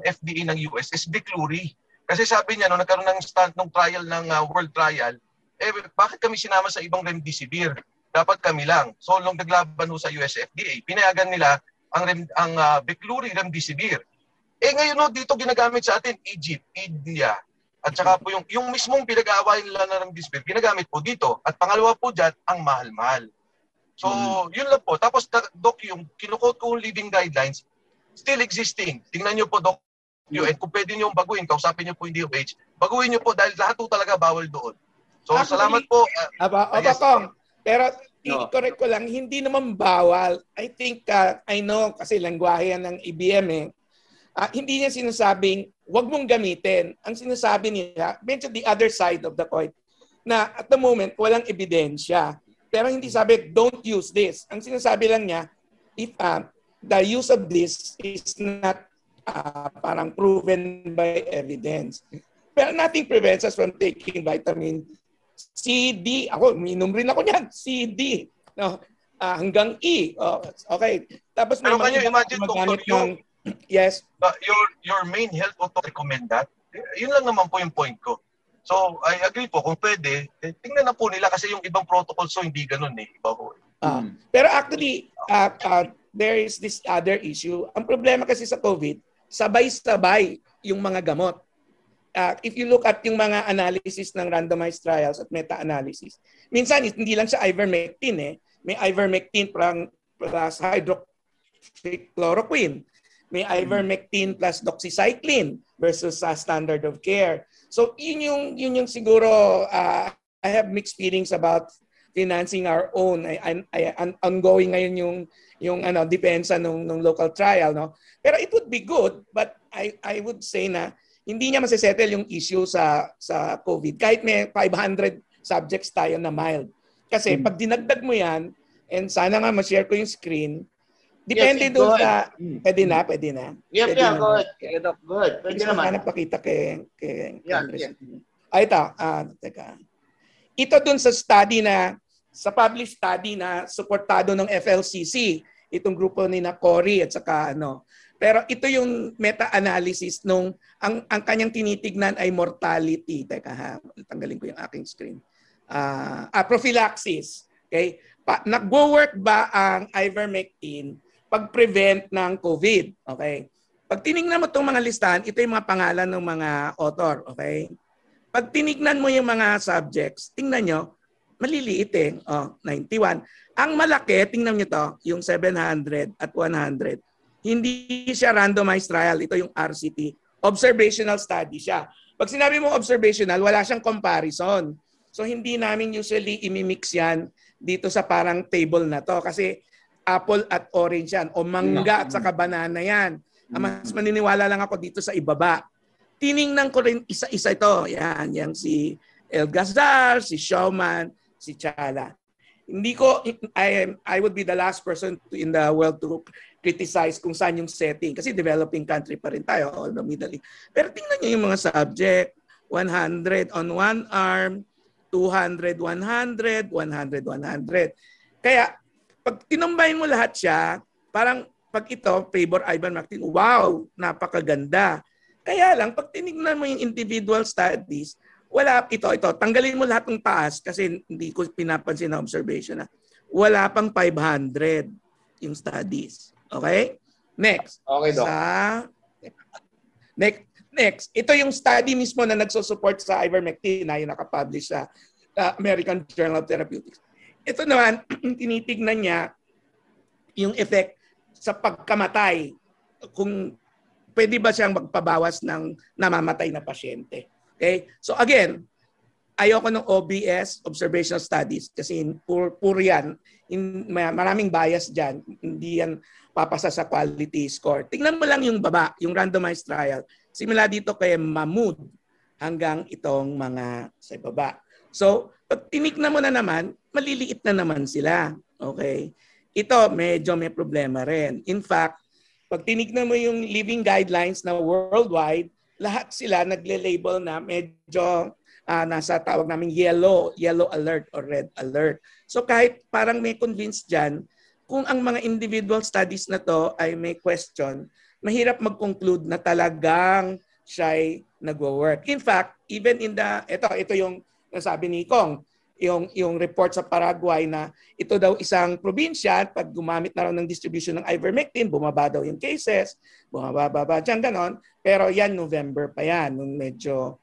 S5: FDA ng US is Biklury. Kasi sabi niya, nagkaroon ng trial ng world trial, bakit kami sinama sa ibang remdesivir? Dapat kami lang. So, nung naglaban sa US FDA, pinayagan nila ang Biklury remdesivir. Ngayon dito ginagamit sa atin, Egypt, India, at saka po yung mismong pinag-aawayan nila ng remdesivir, ginagamit po dito. At pangalawa po dyan, ang mahal-mahal. So, yun lang po. Tapos, Doc, yung kinukot kong living guidelines, still existing. Tingnan nyo po, Doc, and kung pwede nyo baguhin, kausapin nyo po yung DOH, baguhin nyo po dahil lahat po talaga bawal doon. So,
S7: actually,
S5: salamat po.
S7: Yes. Pero i-correct ko lang, hindi naman bawal. I think, I know, kasi langwahe yan ng IBM hindi niya sinasabing, wag mong gamitin. Ang sinasabi niya, medyo the other side of the coin, na at the moment, walang ebidensya. Pero hindi sabi, don't use this. Ang sinasabi lang niya, if the use of this is not parang proven by evidence. Pero nothing prevents us from taking vitamin C, D. Ako, minum rin ako niyan. C, D. No? Hanggang E. Okay. Tapos
S5: pero can you imagine, Dr.
S7: Yes.
S5: Your main health auto recommend that? Yun lang naman po yung point ko. So, I agree po. Kung pwede, tingnan na po nila kasi yung ibang protocols so hindi ganun eh. Iba po.
S7: Pero actually, there is this other issue. Ang problema kasi sa COVID, sabay-sabay yung mga gamot. If you look at yung mga analysis ng randomized trials at meta-analysis, minsan hindi lang siya ivermectin May ivermectin plus hydroxychloroquine. May ivermectin plus doxycycline versus standard of care. So yun yung siguro I have mixed feelings about financing our own. Ongoing ngayon yung depensa nung local trial, no. Pero it would be good, but I would say na hindi niya masisettle yung issue sa COVID. Kahit may 500 subjects tayo na mild. Kasi pag dinagdag mo yan, and sana nga ma-share ko yung screen, depende doon sa... Pwede na.
S3: Yep, good. Good. Pwede naman.
S7: Sana pakita kay ito. Teka. Ito doon sa study sa published study na suportado ng FLCC, itong grupo ni Cory at saka Pero ito yung meta-analysis nung ang kanyang tinitignan ay mortality. Teka tanggalin ko yung aking screen. Prophylaxis. Okay? Nagwo-work ba ang ivermectin pag-prevent ng COVID? Okay? Pag tinignan mo itong mga listahan, ito yung mga pangalan ng mga author. Okay? Pag tinignan mo yung mga subjects, tingnan nyo, maliliit 91. Ang malaki, tingnan nyo to, yung 700 at 100. Hindi siya randomized trial. Ito yung RCT. Observational study siya. Pag sinabi mo observational, wala siyang comparison. So hindi namin usually imimix yan dito sa parang table na to. Kasi apple at orange yan. O mangga at saka banana yan. Mas maniniwala lang ako dito sa ibaba. Tiningnan ko rin isa-isa ito. Yan si El Gazar, si Showman, si Chala. I would be the last person in the world to criticize kung saan yung setting. Kasi developing country pa rin tayo, all the Middle East. Pero tingnan nyo yung mga subject. 100 on one arm, 200, 100, 100, 100. Kaya, pag tinumbayin mo lahat siya, parang pag ito, favor ivermectin, wow, napakaganda. Kaya lang, pag tinignan mo yung individual studies, wala ito. Tanggalin mo lahat ng taas kasi hindi ko pinapansin na observation Wala pang 500 yung studies. Okay? Next.
S3: Okay, Doc.
S7: Next. Ito yung study mismo na nagsusupport sa ivermectin na yung nakapublish sa American Journal of Therapeutics. ito naman, tinitignan niya yung effect sa pagkamatay. Kung pwede ba siyang magpabawas ng namamatay na pasyente. Okay? So again, ayoko ng OBS, Observational Studies, kasi puro yan. Maraming bias dyan. Hindi yan papasa sa quality score. Tingnan mo lang yung baba, yung randomized trial. Simula dito kay Mahmood hanggang itong mga sa baba. So, pag tinignan mo na naman, maliliit na naman sila. Okay? Ito, medyo may problema rin. In fact, pag tinignan mo yung living guidelines na worldwide, lahat sila nagle-label na medyo nasa tawag namin yellow alert or red alert. So kahit parang may convince dyan, kung ang mga individual studies na to ay may question, mahirap mag-conclude na talagang siya'y nagwo-work. In fact, even in ito yung nasabi ni Kong, yung report sa Paraguay na ito daw isang probinsya, pag gumamit na raw ng distribution ng ivermectin, bumaba daw yung cases, bumababa dyan, ganon. Pero yan, November pa yan, nung medyo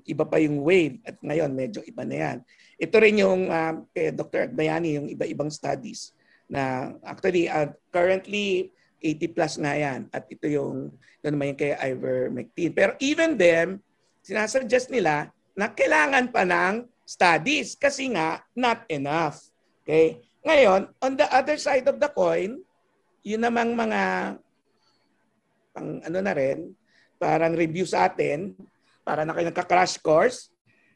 S7: iba pa yung wave at ngayon medyo iba na yan. Ito rin yung kay Dr. Agbayani, yung iba-ibang studies na actually currently 80 plus nga yan at ito yung naman yung kay ivermectin. Pero even them, sinasuggest nila na kailangan pa ng studies kasi nga not enough. Okay? Ngayon, on the other side of the coin, yun namang mga na rin, parang review sa atin, para na kayo nagka-crash course,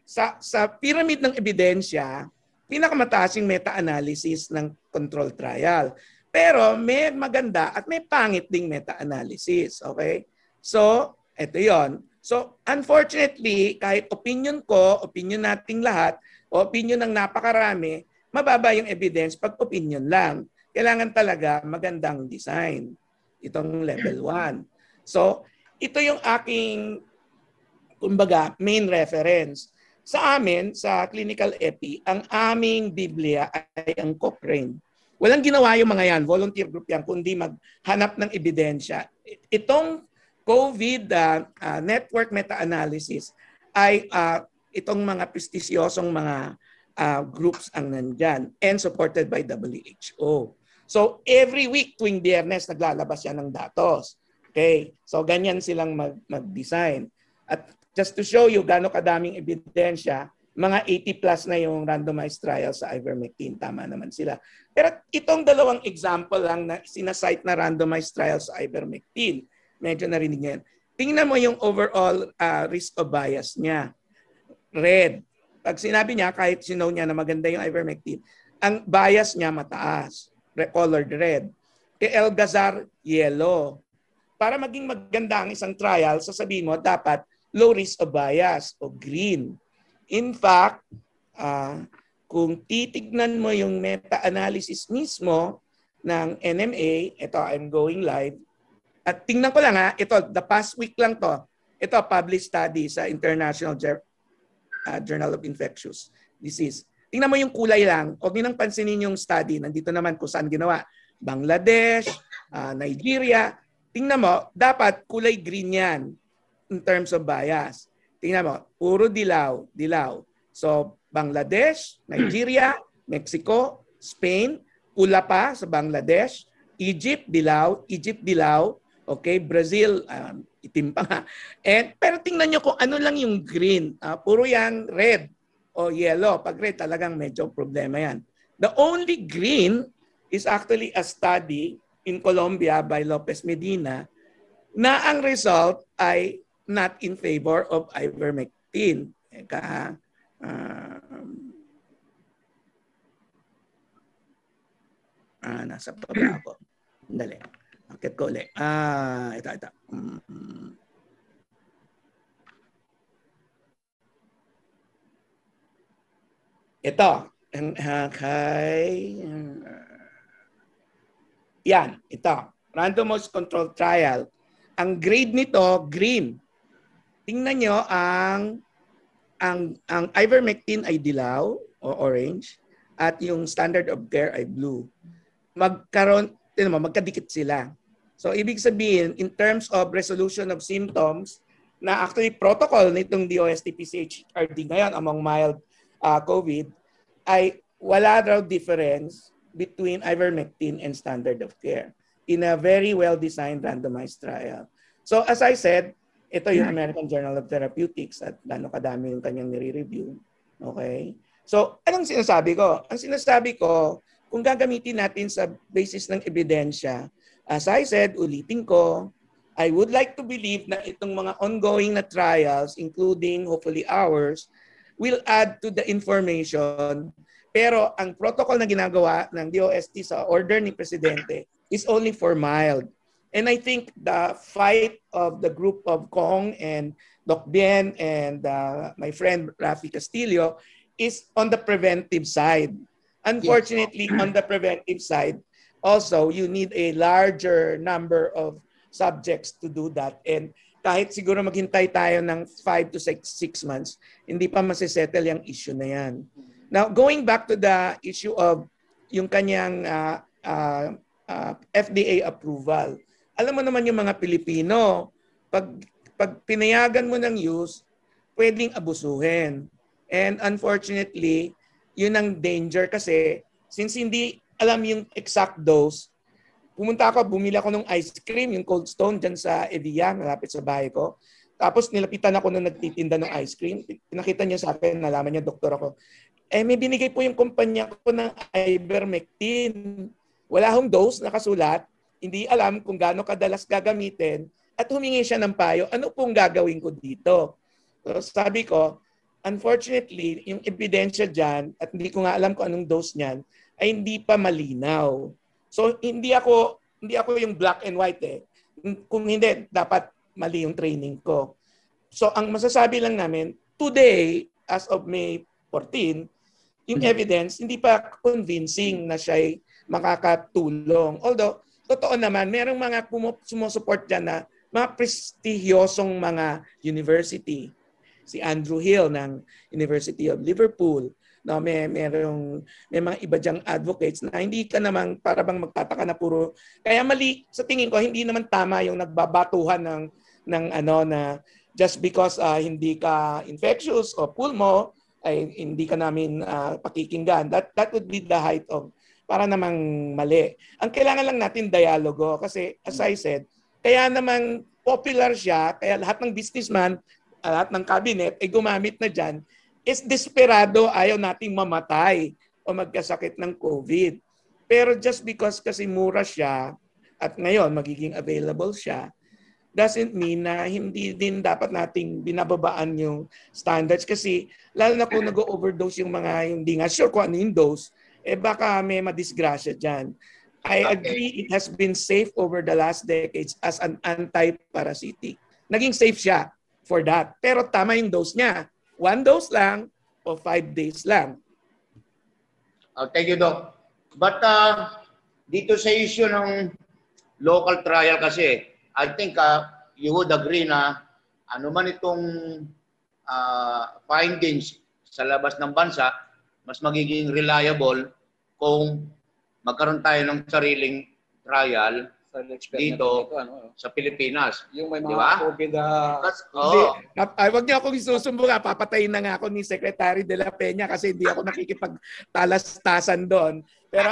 S7: sa pyramid ng ebidensya, pinakamataas yung meta-analysis ng control trial. Pero may maganda at may pangit ding meta-analysis. Okay? So, ito yon. So, unfortunately, kahit opinion ko, opinion nating lahat, o opinion ng napakarami, mababa yung evidence pag opinion lang. Kailangan talaga magandang design. Itong level 1. So, ito yung aking kumbaga, main reference. Sa amin, sa clinical epi, ang aming Biblia ay ang Cochrane. Walang ginawa yung mga yan, volunteer group yan, kundi maghanap ng ebidensya. Itong COVID network meta-analysis ay itong mga prestigiosong mga groups ang nandyan and supported by WHO. So every week tuwing Biyernes naglalabas yan ng datos. Okay? So ganyan silang mag-design. At just to show you gaano kadaming ebidensya, mga 80 plus na yung randomized trial sa ivermectin. Tama naman sila. Pero itong dalawang example lang na sinasite na randomized trial sa ivermectin, medyo narinig niya yan. Tingnan mo yung overall risk of bias niya. Red. Pag sinabi niya, kahit sinaw niya na maganda yung ivermectin, ang bias niya mataas. Colored red. Kay Elgazar, yellow. Para maging maganda ang isang trial, sasabihin mo, dapat low risk of bias o green. In fact, kung titignan mo yung meta-analysis mismo ng NMA, ito, I'm going live, at tingnan ko lang ito, the past week lang to, ito, published study sa International Journal of Infectious Disease. Tingnan mo yung kulay lang, huwag niyo nang pansinin yung study, nandito naman kung saan ginawa. Bangladesh, Nigeria, tingnan mo, dapat kulay green yan in terms of bias. Tingnan mo, puro dilaw. So, Bangladesh, Nigeria, Mexico, Spain, pula pa sa Bangladesh, Egypt, dilaw. Okay, Brazil, itim pa nga. Pero tingnan nyo kung ano lang yung green. Puro yan red o yellow. Pag red, talagang medyo problema yan. The only green is actually a study in Colombia by Lopez Medina na ang result ay not in favor of ivermectin. Nasa baba ako. Dali. Akit ko ulit. Ito. Ito. Yan. Ito. Randomized control trial. Ang grade nito, green. Tingnan nyo, ang ivermectin ay dilaw o orange at yung standard of care ay blue. Magkadikit sila. So, ibig sabihin, in terms of resolution of symptoms, na actually protocol nitong DOST-PCHRD ngayon among mild COVID, ay wala raw difference between ivermectin and standard of care in a very well-designed randomized trial. So as I said, ito yung American Journal of Therapeutics at gano'ng kadami yung kanyang nire-review. Okay? So anong sinasabi ko? Ang sinasabi ko, kung gagamitin natin sa basis ng ebidensya, as I said, ulitin ko, I would like to believe na itong mga ongoing na trials, including hopefully ours, will add to the information. Pero ang protocol na ginagawa ng DOST sa order ni Presidente is only for mild. And I think the fight of the group of Kong and Doc Bien and my friend Rafi Castillo is on the preventive side. Unfortunately, on the preventive side, also you need a larger number of subjects to do that. And kahit siguro maghintay tayo ng 5 to 6 months, hindi pa masisettle yung issue na yan. Now, going back to the issue of yung kanyang FDA approval, alam mo naman yung mga Pilipino, pag pinayagan mo ng use, pwedeng abusuhin. And unfortunately, yun ang danger kasi since hindi alam yung exact dose, pumunta ako, bumili ako ng ice cream, yung Cold Stone dyan sa Evia, malapit sa bahay ko. Tapos nilapitan ako nung nagtitinda ng ice cream. Pinakita niya sa akin, nalaman niya, doktor ako. May binigay po yung kumpanya ko ng ivermectin. Wala hong dose nakasulat. Hindi alam kung gaano kadalas gagamitin. At humingi siya ng payo, ano pong gagawin ko dito? So, sabi ko, unfortunately, yung ebidensya dyan, at hindi ko nga alam kung anong dose niyan, ay hindi pa malinaw. So hindi ako yung black and white eh. Kung hindi, dapat mali yung training ko. So ang masasabi lang namin, today, as of May 14, yung evidence hindi pa convincing na siya'y makakatulong. Although, totoo naman, merong mga sumusupport dyan na mga prestigyosong mga university. Si Andrew Hill ng University of Liverpool, no, may mga iba diyang advocates na hindi ka naman para bang magtataka na puro kaya mali sa tingin ko, hindi naman tama yung nagbabatuhan ng ano na just because hindi ka infectious o pulmo ay hindi ka namin pakikinggan. That would be the height of para namang mali. Ang kailangan lang natin dialogo kasi as I said, kaya namang popular siya, kaya lahat ng businessman, lahat ng cabinet ay gumamit na diyan is desperado, ayaw nating mamatay o magkasakit ng COVID. Pero just because kasi mura siya at ngayon magiging available siya, doesn't mean na hindi din dapat nating binababaan yung standards kasi lalo na kung nag-overdose yung mga hindi nga sure kung ano yung dose, baka may madisgrasya dyan. I agree it has been safe over the last decades as an anti-parasitic. Naging safe siya for that. Pero tama yung dose niya. 1 dose lang o 5 days lang.
S3: Thank you, Doc. But dito sa issue ng local trial kasi, I think you would agree na ano man itong findings sa labas ng bansa, mas magiging reliable kung magkaroon tayo ng sariling trial dito sa Pilipinas.
S4: Yung may mga
S3: diba?
S4: COVID
S7: Wag niyo akong isusumbong. Papatayin na nga ako ni Secretary de la Peña kasi hindi ako nakikipagtalastasan doon. Pero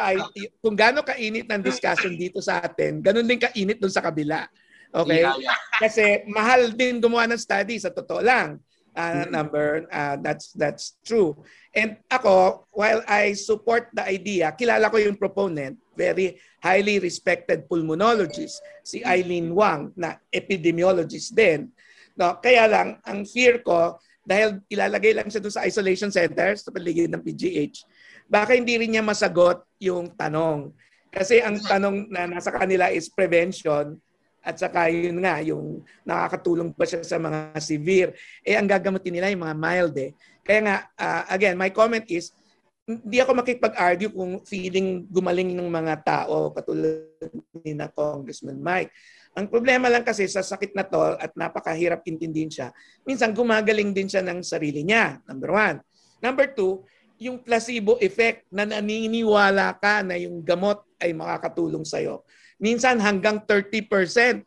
S7: kung gaano kainit ng discussion dito sa atin, ganun din kainit doon sa kabila. Okay? Yeah. Kasi mahal din gumawa ng study sa totoo lang. That's true. And ako, while I support the idea, kilala ko yung proponent, very highly respected pulmonologist, si Eileen Wang, na epidemiologist din. No, kaya lang, ang fear ko, dahil ilalagay lang siya doon sa isolation center, sa paligid ng PGH, baka hindi rin niya masagot yung tanong. Kasi ang tanong na nasa kanila is prevention, at saka yun nga, yung nakakatulong ba siya sa mga severe. Ang gagamutin nila yung mga mild eh. Kaya nga, again, my comment is, hindi ako makipag-argue kung feeling gumaling ng mga tao katulad ni na Congressman Mike. Ang problema lang kasi sa sakit na to at napakahirap intindihin siya, minsan gumagaling din siya ng sarili niya, number 1. Number 2, yung placebo effect na naniniwala ka na yung gamot ay makakatulong sa'yo. Minsan hanggang 30%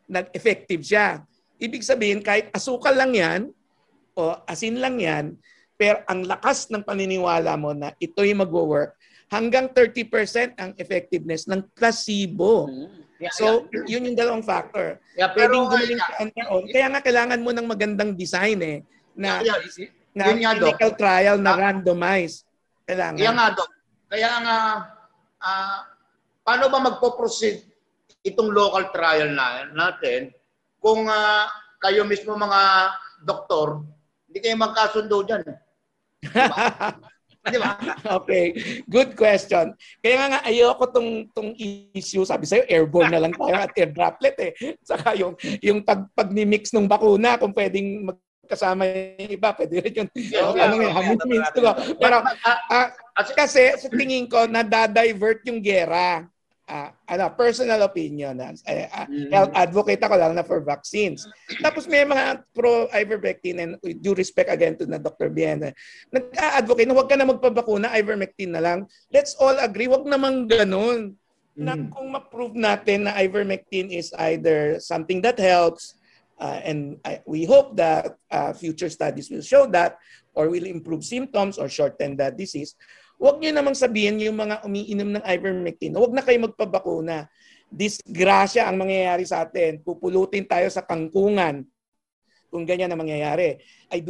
S7: nag-effective siya. Ibig sabihin, kahit asukal lang yan o asin lang yan, pero ang lakas ng paniniwala mo na ito'y magwo-work, hanggang 30% ang effectiveness ng placebo. So, yun yung dalawang factor. Pwedeng gumaling ka on your own. Kaya nga kailangan mo ng magandang design na clinical trial na randomized. Kailangan.
S3: Kaya nga, Doc. Kaya nga, paano ba magpo-proceed itong local trial natin kung kayo mismo mga doktor, hindi kayo magkasundo dyan? Di ba?
S7: Okay, good question. Kaya nga ayoko tong issue, sabi sa'yo, airborne na lang tayo at air droplet Saka yung pag-mix ng bakuna, kung pwedeng magkasama yung iba, pwede rin yung means to go. Pero kasi sa tingin ko, nadadivert yung gera. Personal opinion. Health advocate ako lang na for vaccines. Tapos may mga pro-ivermectin, and with due respect again to na Dr. Bien, nag-advocate na huwag ka na magpabakuna, ivermectin na lang. Let's all agree, huwag namang ganun. Na kung ma-prove natin na ivermectin is either something that helps, and we hope that future studies will show that, or will improve symptoms or shorten the disease, huwag nyo namang sabihin yung mga umiinom ng ivermectin, huwag na kayo magpabakuna. Disgrasya ang mangyayari sa atin. Pupulutin tayo sa kangkungan kung ganyan ang mangyayari. I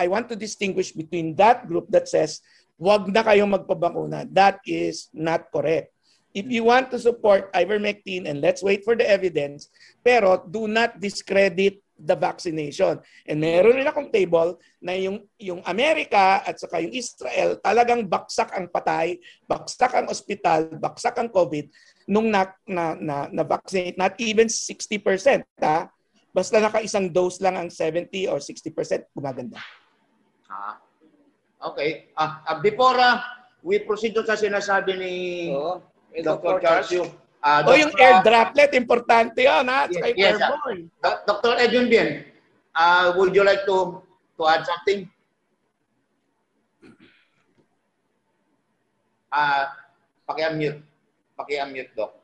S7: want to distinguish between that group that says, huwag na kayong magpabakuna. That is not correct. If you want to support ivermectin, and let's wait for the evidence, pero do not discredit the vaccination. And meron rin akong table na yung Amerika at saka yung Israel, talagang baksak ang patay, baksak ang ospital, baksak ang COVID nung na-vaccinate, not even 60%. Basta naka-isang dose lang ang 70 or 60%, gumaganda.
S3: Okay. Before we proceed sa sinasabi ni Dr. Charles,
S7: yung air droplet, importante yun, ha? Saka
S3: yes,
S7: airborne.
S3: Dr. Edwin Bien, would you like to add something? Paki-unmute. Paki-unmute, Doc.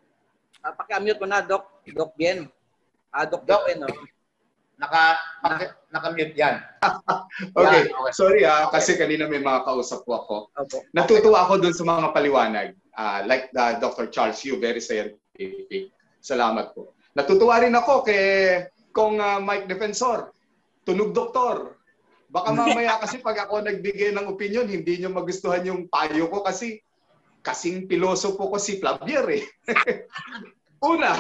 S4: Paki-unmute mo na, Doc. Doc Bien. Doc Bien, no?
S3: Naka-mute yan.
S6: Okay. Sorry kasi kanina may mga kausap po ako. Natutuwa ako dun sa mga paliwanag. Like Dr. Charles Yu, very scientific. Salamat po. Natutuwa rin ako kung Mike Defensor, tunog doktor. Baka mamaya kasi pag ako nagbigay ng opinion, hindi nyo magustuhan yung payo ko kasi kasing pilosopo ko si Flavier Una,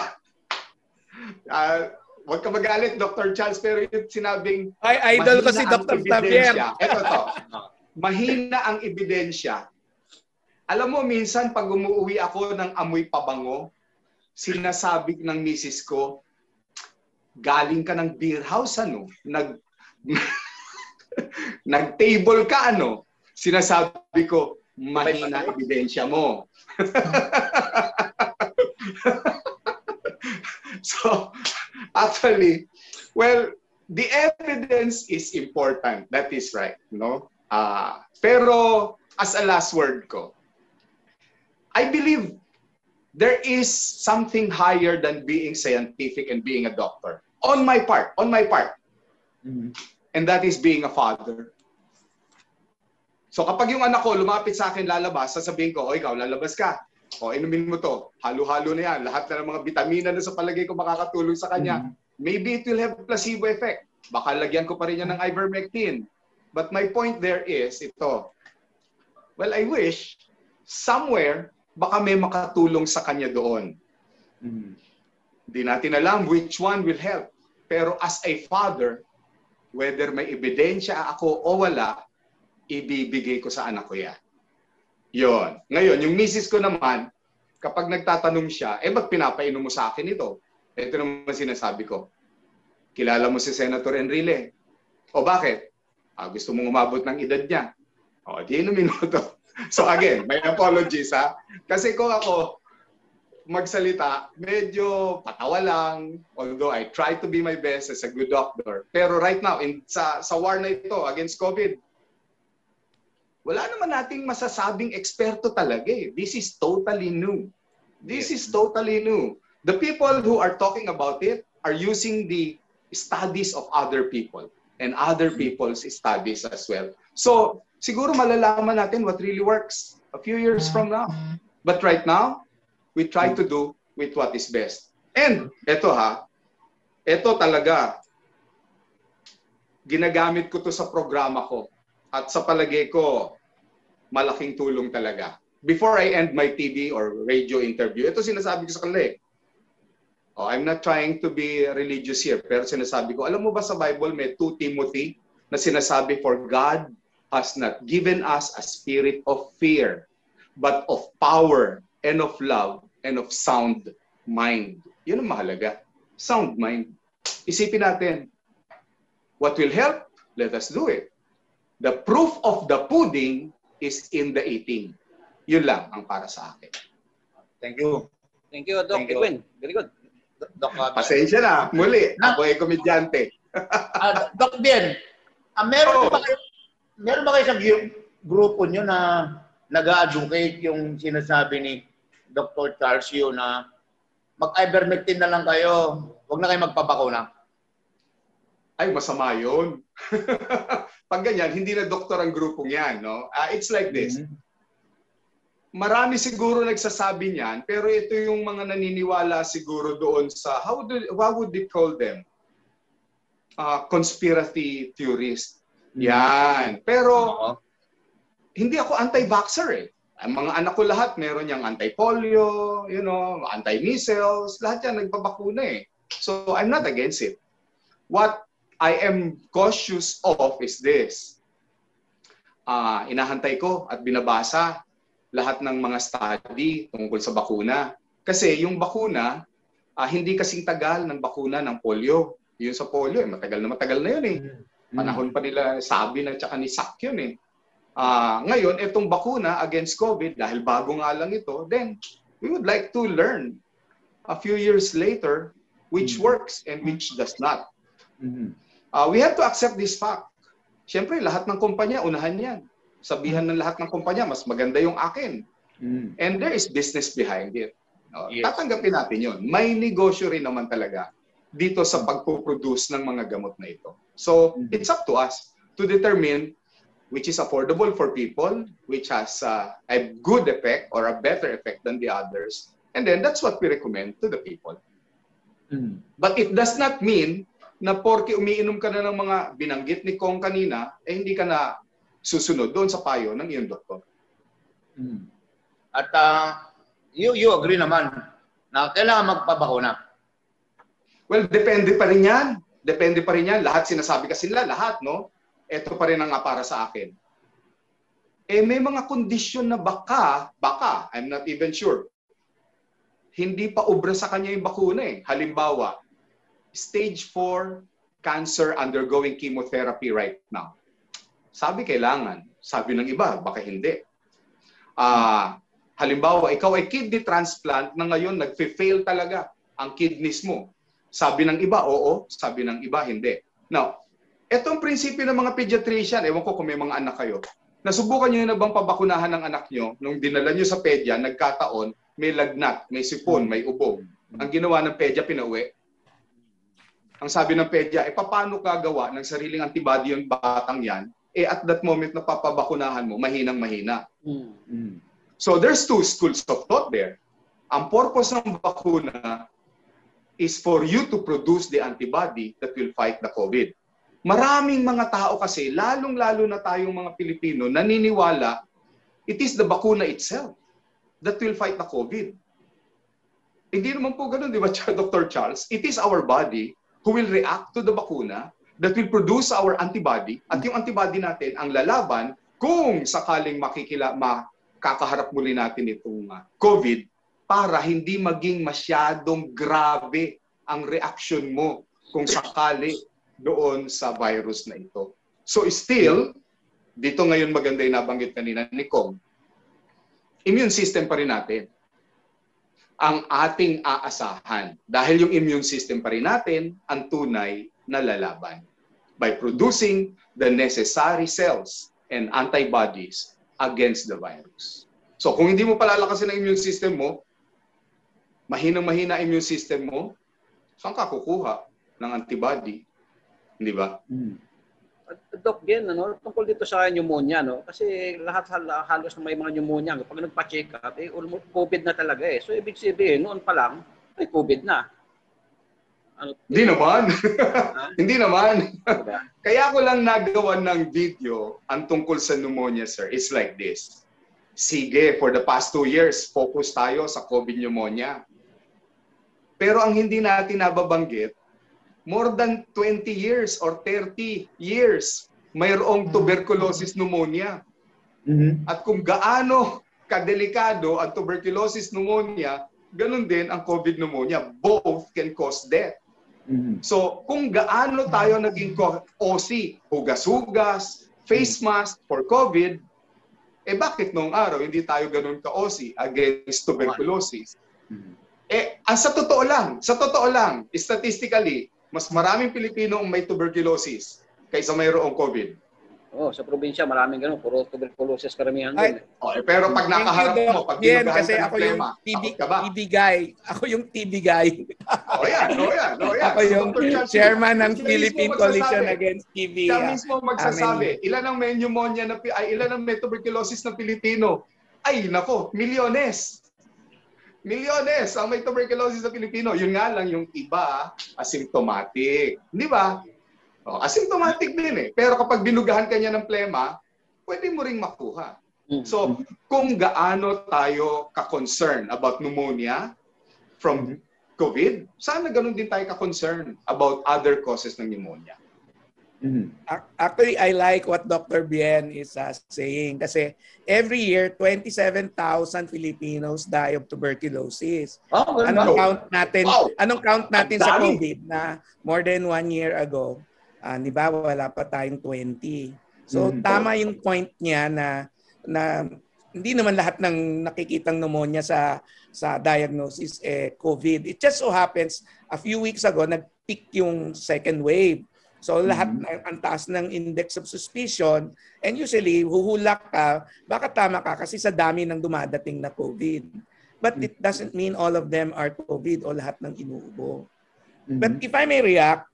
S6: huwag ka magalit, Dr. Charles, pero yung sinabing
S7: idol ko si Dr. Flavier.
S3: Ito to.
S6: Mahina ang ebidensya. Alam mo, minsan pag umuwi ako ng amoy pabango, sinasabi ng misis ko, galing ka ng beer house, nag-table ka, Sinasabi ko, mahina ebidensya mo. So, actually, well, the evidence is important. That is right, Pero, as a last word ko, I believe there is something higher than being scientific and being a doctor. On my part. And that is being a father. So kapag yung anak ko lumapit sa akin lalabas, sasabihin ko, ikaw lalabas ka. Inumin mo to. Halo-halo na yan. Lahat na ng mga bitamina na sa palagay ko makakatulong sa kanya. Maybe it will have placebo effect. Baka lagyan ko pa rin yan ng ivermectin. But my point there is ito. Well, I wish somewhere baka may makatulong sa kanya doon. Hindi natin alam which one will help. Pero as a father, whether may ebidensya ako o wala, ibibigay ko sa anak ko yan. Yon. Ngayon, yung misis ko naman, kapag nagtatanong siya, ba't pinapainom mo sa akin ito? Ito naman sinasabi ko. Kilala mo si Senator Enrile? O bakit? Gusto mong umabot ng edad niya? Di inumin mo to. So again, may apologies Kasi kung ako magsalita, medyo patawa lang, although I try to be my best as a good doctor. Pero right now, sa war na ito against COVID, wala naman nating masasabing eksperto talaga This is totally new. This is totally new. The people who are talking about it are using the studies of other people. and other people's studies as well. So, siguro malalaman natin what really works a few years from now. But right now, we try to do with what is best. And eto eto talaga, ginagamit ko to sa programa ko. At sa palagay ko, malaking tulong talaga. Before I end my TV or radio interview, ito sinasabi ko sa kanila eh. Oh, I'm not trying to be religious here, pero sinasabi ko, alam mo ba sa Bible may 2 Timothy na sinasabi, for God has not given us a spirit of fear, but of power and of love and of sound mind. Yun ang mahalaga. Sound mind. Isipin natin, what will help? Let us do it. The proof of the pudding is in the eating. Yun lang ang para sa akin.
S3: Thank you.
S4: Thank you, Doc Edwin. Very good.
S3: Doc,
S6: pasensya na. Muli, ako ay komedyante.
S3: Doc Bien, meron ba kayo sa grupo nyo na nag-advocate yung sinasabi ni Dr. Charles Yu na mag-ivermectin na lang kayo, huwag na kayo magpabakuna?
S6: Ay, masama yun. Pag ganyan, hindi na doktor ang grupong yan. No? It's like this. Marami siguro nagsasabi niyan, pero ito yung mga naniniwala siguro doon sa, what would they call them? Conspiracy theorist. Yan. Pero, hindi ako anti-vaxxer eh. Ang mga anak ko lahat, meron yung anti-polio, anti-measles, lahat yan nagpabakuna eh. So, I'm not against it. What I am cautious of is this. Inahantay ko at binabasa lahat ng mga study tungkol sa bakuna. Kasi yung bakuna, hindi kasing tagal ng bakuna ng polio. Yun sa polio, matagal na yun eh. Panahon pa nila sabi na tsaka ni Sack yun eh. Ngayon, itong bakuna against COVID, dahil bago nga lang ito, then we would like to learn a few years later which works and which does not. We have to accept this fact. Siyempre, lahat ng kumpanya, unahan yan. Sabihan ng lahat ng kumpanya, mas maganda yung akin. And there is business behind it. Yes. Tatanggapin natin yun. May negosyo rin naman talaga dito sa pagpuproduce ng mga gamot na ito. So, it's up to us to determine which is affordable for people, which has a good effect or a better effect than the others. And then, that's what we recommend to the people. But it does not mean na porke umiinom ka na ng mga binanggit ni Kong kanina, hindi ka na susunod doon sa payo ng iyong doktor.
S3: At you agree naman na kailangan magpabakuna?
S6: Well, depende pa rin yan. Depende pa rin yan. Lahat sinasabi kasi nila, lahat, no? Ito pa rin ang para sa akin. May mga kondisyon na baka, I'm not even sure, hindi pa obra sa kanya yung bakuna eh. Halimbawa, stage 4 cancer undergoing chemotherapy right now. Sabi kailangan. Sabi ng iba, baka hindi. Halimbawa, ikaw ay kidney transplant na ngayon nag-fail talaga ang kidneys mo. Sabi ng iba, oo. Sabi ng iba, hindi. Now, etong prinsipyo ng mga pediatrician, ewan ko kung may mga anak kayo, nasubukan nyo na bang pabakunahan ng anak nyo nung dinala nyo sa pedya, nagkataon, may lagnat, may sipon, may ubo. Ang ginawa ng pedya, pinauwi. Ang sabi ng pedya, paano gagawa ng sariling antibody yung batang yan? At that moment na papabakunahan mo, mahinang-mahina. So there's two schools of thought there. Ang purpose ng bakuna is for you to produce the antibody that will fight the COVID. Maraming mga tao kasi, lalong-lalo na tayong mga Pilipino, naniniwala, it is the bakuna itself that will fight the COVID. Hindi naman po ganun, di ba, Dr. Charles? It is our body who will react to the bakuna that will produce our antibody, at yung antibody natin ang lalaban kung sakaling makakaharap muli natin itong COVID, para hindi maging masyadong grabe ang reaction mo kung sakali doon sa virus na ito. So still, dito ngayon maganda yung nabanggit kanina ni Kong, immune system pa rin natin ang ating aasahan. Dahil yung immune system pa rin natin ang tunay na lalaban by producing the necessary cells and antibodies against the virus. So kung hindi mo palalakasin ang immune system mo, mahinang-mahina immune system mo, saan ka kukuha ng antibody? Hindi ba?
S4: Doc Bien, tungkol dito sa pneumonia, no? Kasi halos na may mga pneumonia. Pag nagpa-check up, COVID na talaga eh. So, ibig sabihin, noon pa lang, may COVID na.
S6: Hindi naman. Hindi naman. Kaya ko lang nagawa ng video ang tungkol sa pneumonia, sir. It's like this. Sige, for the past 2 years, focus tayo sa COVID pneumonia. Pero ang hindi natin nababanggit, more than 20 years or 30 years, mayroong tuberculosis pneumonia. At kung gaano kadelikado ang tuberculosis pneumonia, ganun din ang COVID pneumonia. Both can cause death. So, kung gaano tayo naging OC, hugas-hugas, face mask for COVID, bakit noong araw hindi tayo ganun ka-OC against tuberculosis? Sa totoo lang, statistically, mas maraming Pilipino ang may tuberculosis kaysa mayroong COVID.
S4: Sa probinsya, maraming ganun. Puro tuberculosis karamihan doon.
S6: Pero pag nakaharap mo, pag binugahan
S7: kasi
S6: ka ng plema,
S7: TB guy. Ako yung TB guy.
S6: Yan.
S7: Ako yung chairman ng Philippine Coalition Against TB.
S6: Siya mismo magsasabi, ilan ang may pneumonia ilan ang may tuberculosis na Pilipino? Ay, nako, milyones. Milyones ang may tuberculosis na Pilipino. Yun nga lang yung iba, asymptomatic. Di ba? Asymptomatic din eh. Pero kapag binugahan ka niya ng plema, pwede mo ring makuha. So, kung gaano tayo ka-concern about pneumonia from COVID, sana ganun din tayo ka-concern about other causes ng pneumonia.
S7: Actually, I like what Dr. Bien is saying kasi every year, 27,000 Filipinos die of tuberculosis. Anong count natin sa COVID na more than 1 year ago? Di ba, wala pa tayong 20. So, tama yung point niya na hindi naman lahat ng nakikitang pneumonia sa diagnosis COVID. It just so happens, a few weeks ago, nag-peak yung second wave. So, lahat ang taas ng index of suspicion. And usually, huhulak ka, baka tama ka kasi sa dami ng dumadating na COVID. But it doesn't mean all of them are COVID o lahat ng inuubo. But if I may react,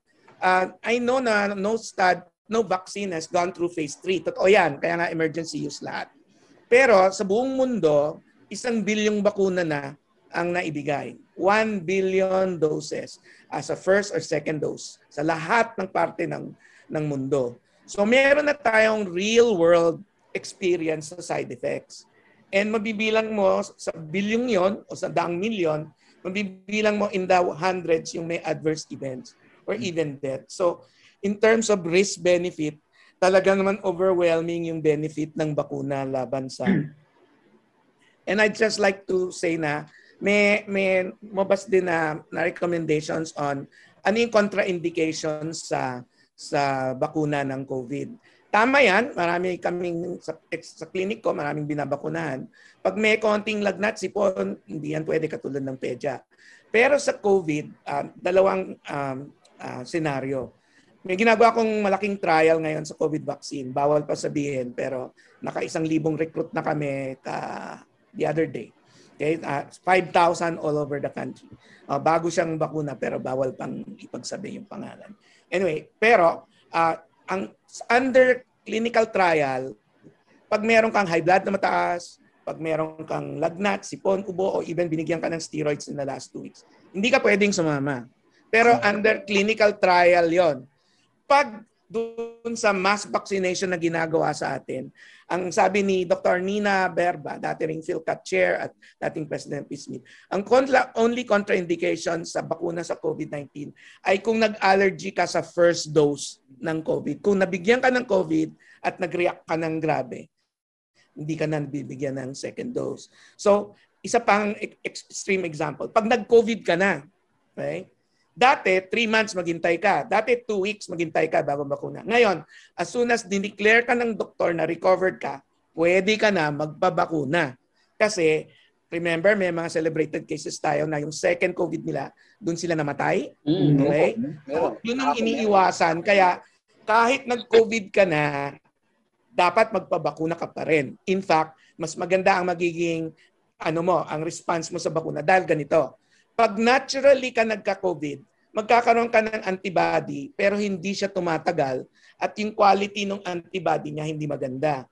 S7: I know na no vaccine has gone through phase 3. Totoo yan, kaya nga emergency use lahat. Pero sa buong mundo, 1 bilyong bakuna na ang naibigay. 1 billion doses as a first or second dose sa lahat ng parte ng mundo. So meron na tayong real world experience sa side effects. And mabibilang mo sa bilyong yon o sa daang milyon, mabibilang mo in the hundreds yung may adverse events or even death. So, in terms of risk-benefit, talaga naman overwhelming yung benefit ng bakuna laban sa... And I'd just like to say na may mabas din na recommendations on ano yung contraindications sa bakuna ng COVID. Tama yan, marami kaming sa clinic ko, maraming binabakunahan. Pag may konting lagnat, sipon, hindi yan pwede katulad ng pedya. Pero sa COVID, dalawang senaryo. May ginagawa kong malaking trial ngayon sa COVID vaccine. Bawal pa sabihin, pero naka-1,000 recruit na kami the other day. Okay? 5,000 all over the country. Bago siyang bakuna, pero bawal pang ipagsabi yung pangalan. Anyway, pero ang under clinical trial, pag meron kang high blood na mataas, pag meron kang lagnat, sipon, ubo, o even binigyan ka ng steroids in the last 2 weeks, hindi ka pwedeng sumama. Pero under clinical trial yon. Pag doon sa mass vaccination na ginagawa sa atin, ang sabi ni Dr. Nina Berba, dati ring PhilCat Chair at dating President P. Smith, ang only contraindication sa bakuna sa COVID-19 ay kung nag-allergy ka sa first dose ng COVID. Kung nabigyan ka ng COVID at nag-react ka ng grabe, hindi ka na bibigyan ng second dose. So, isa pang extreme example. Pag nag-COVID ka na, okay? Dati, 3 months maghintay ka. Dati, 2 weeks maghintay ka bago bakuna. Ngayon, as soon as dineclare ka ng doktor na recovered ka, pwede ka na magpabakuna. Kasi, remember, may mga celebrated cases tayo na yung second COVID nila, doon sila namatay. Okay? So, yun ang iniiwasan. Kaya, kahit nag-COVID ka na, dapat magpabakuna ka pa rin. In fact, mas maganda ang magiging ang response mo sa bakuna dahil ganito. Pag naturally ka nagka-COVID, magkakaroon ka ng antibody pero hindi siya tumatagal at yung quality ng antibody niya hindi maganda.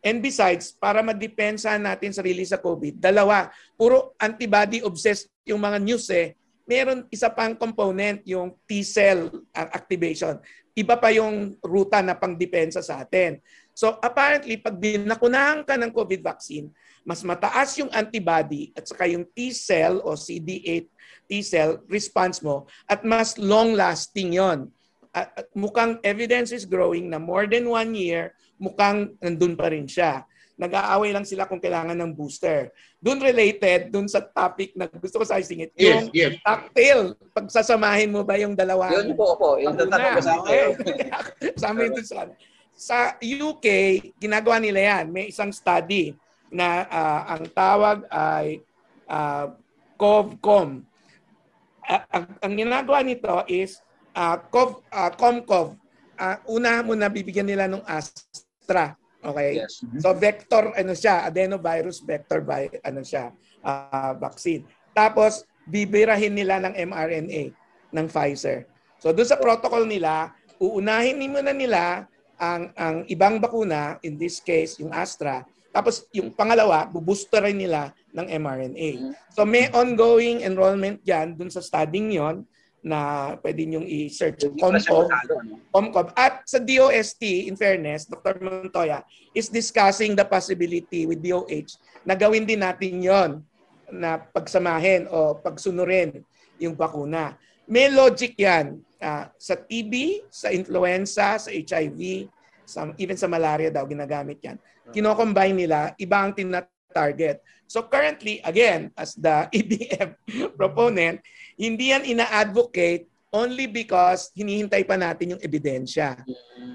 S7: And besides, para madepensa natin sarili sa COVID, dalawa, puro antibody obsessed yung mga news eh. Meron isa pang component, yung T-cell activation. Iba pa yung ruta na pang-depensa sa atin. So apparently, pag binakunahan ka ng COVID vaccine, mas mataas yung antibody at saka yung T-cell o CD8 T-cell response mo at mas long-lasting yon. At mukhang evidence is growing na more than 1 year, mukhang nandun pa rin siya. Nag-aaway lang sila kung kailangan ng booster. Doon related, doon sa topic na gusto ko sa isingit, yung cocktail. Pagsasamahin mo ba yung dalawa?
S4: Yun po. Yung tatanong ko sa akin.
S7: Kasama yun doon sa UK, ginagawa nila yan. May isang study na ang tawag ay COVCOM. Ang ginagawa nito is COMCOV. Una muna bibigyan nila ng Astra. Okay?
S4: Yes.
S7: So vector siya, adenovirus vector vaccine. Tapos bibirahin nila ng mRNA ng Pfizer. So doon sa protocol nila, uunahin muna nila ang ibang bakuna, in this case yung Astra. Tapos yung pangalawa, buboosterin nila ng mRNA. So may ongoing enrollment diyan doon sa studying 'yon na pwede niyong i-search COMCOV. At sa DOST, in fairness, Dr. Montoya is discussing the possibility with DOH na gawin din natin yon na pagsamahin o pagsunurin yung bakuna. May logic yan sa TB, sa influenza, sa HIV, even sa malaria daw ginagamit yan. Kino-combine nila, iba ang tina-target. So currently, again, as the EDF proponent, hindi yan ina-advocate only because hinihintay pa natin yung ebidensya.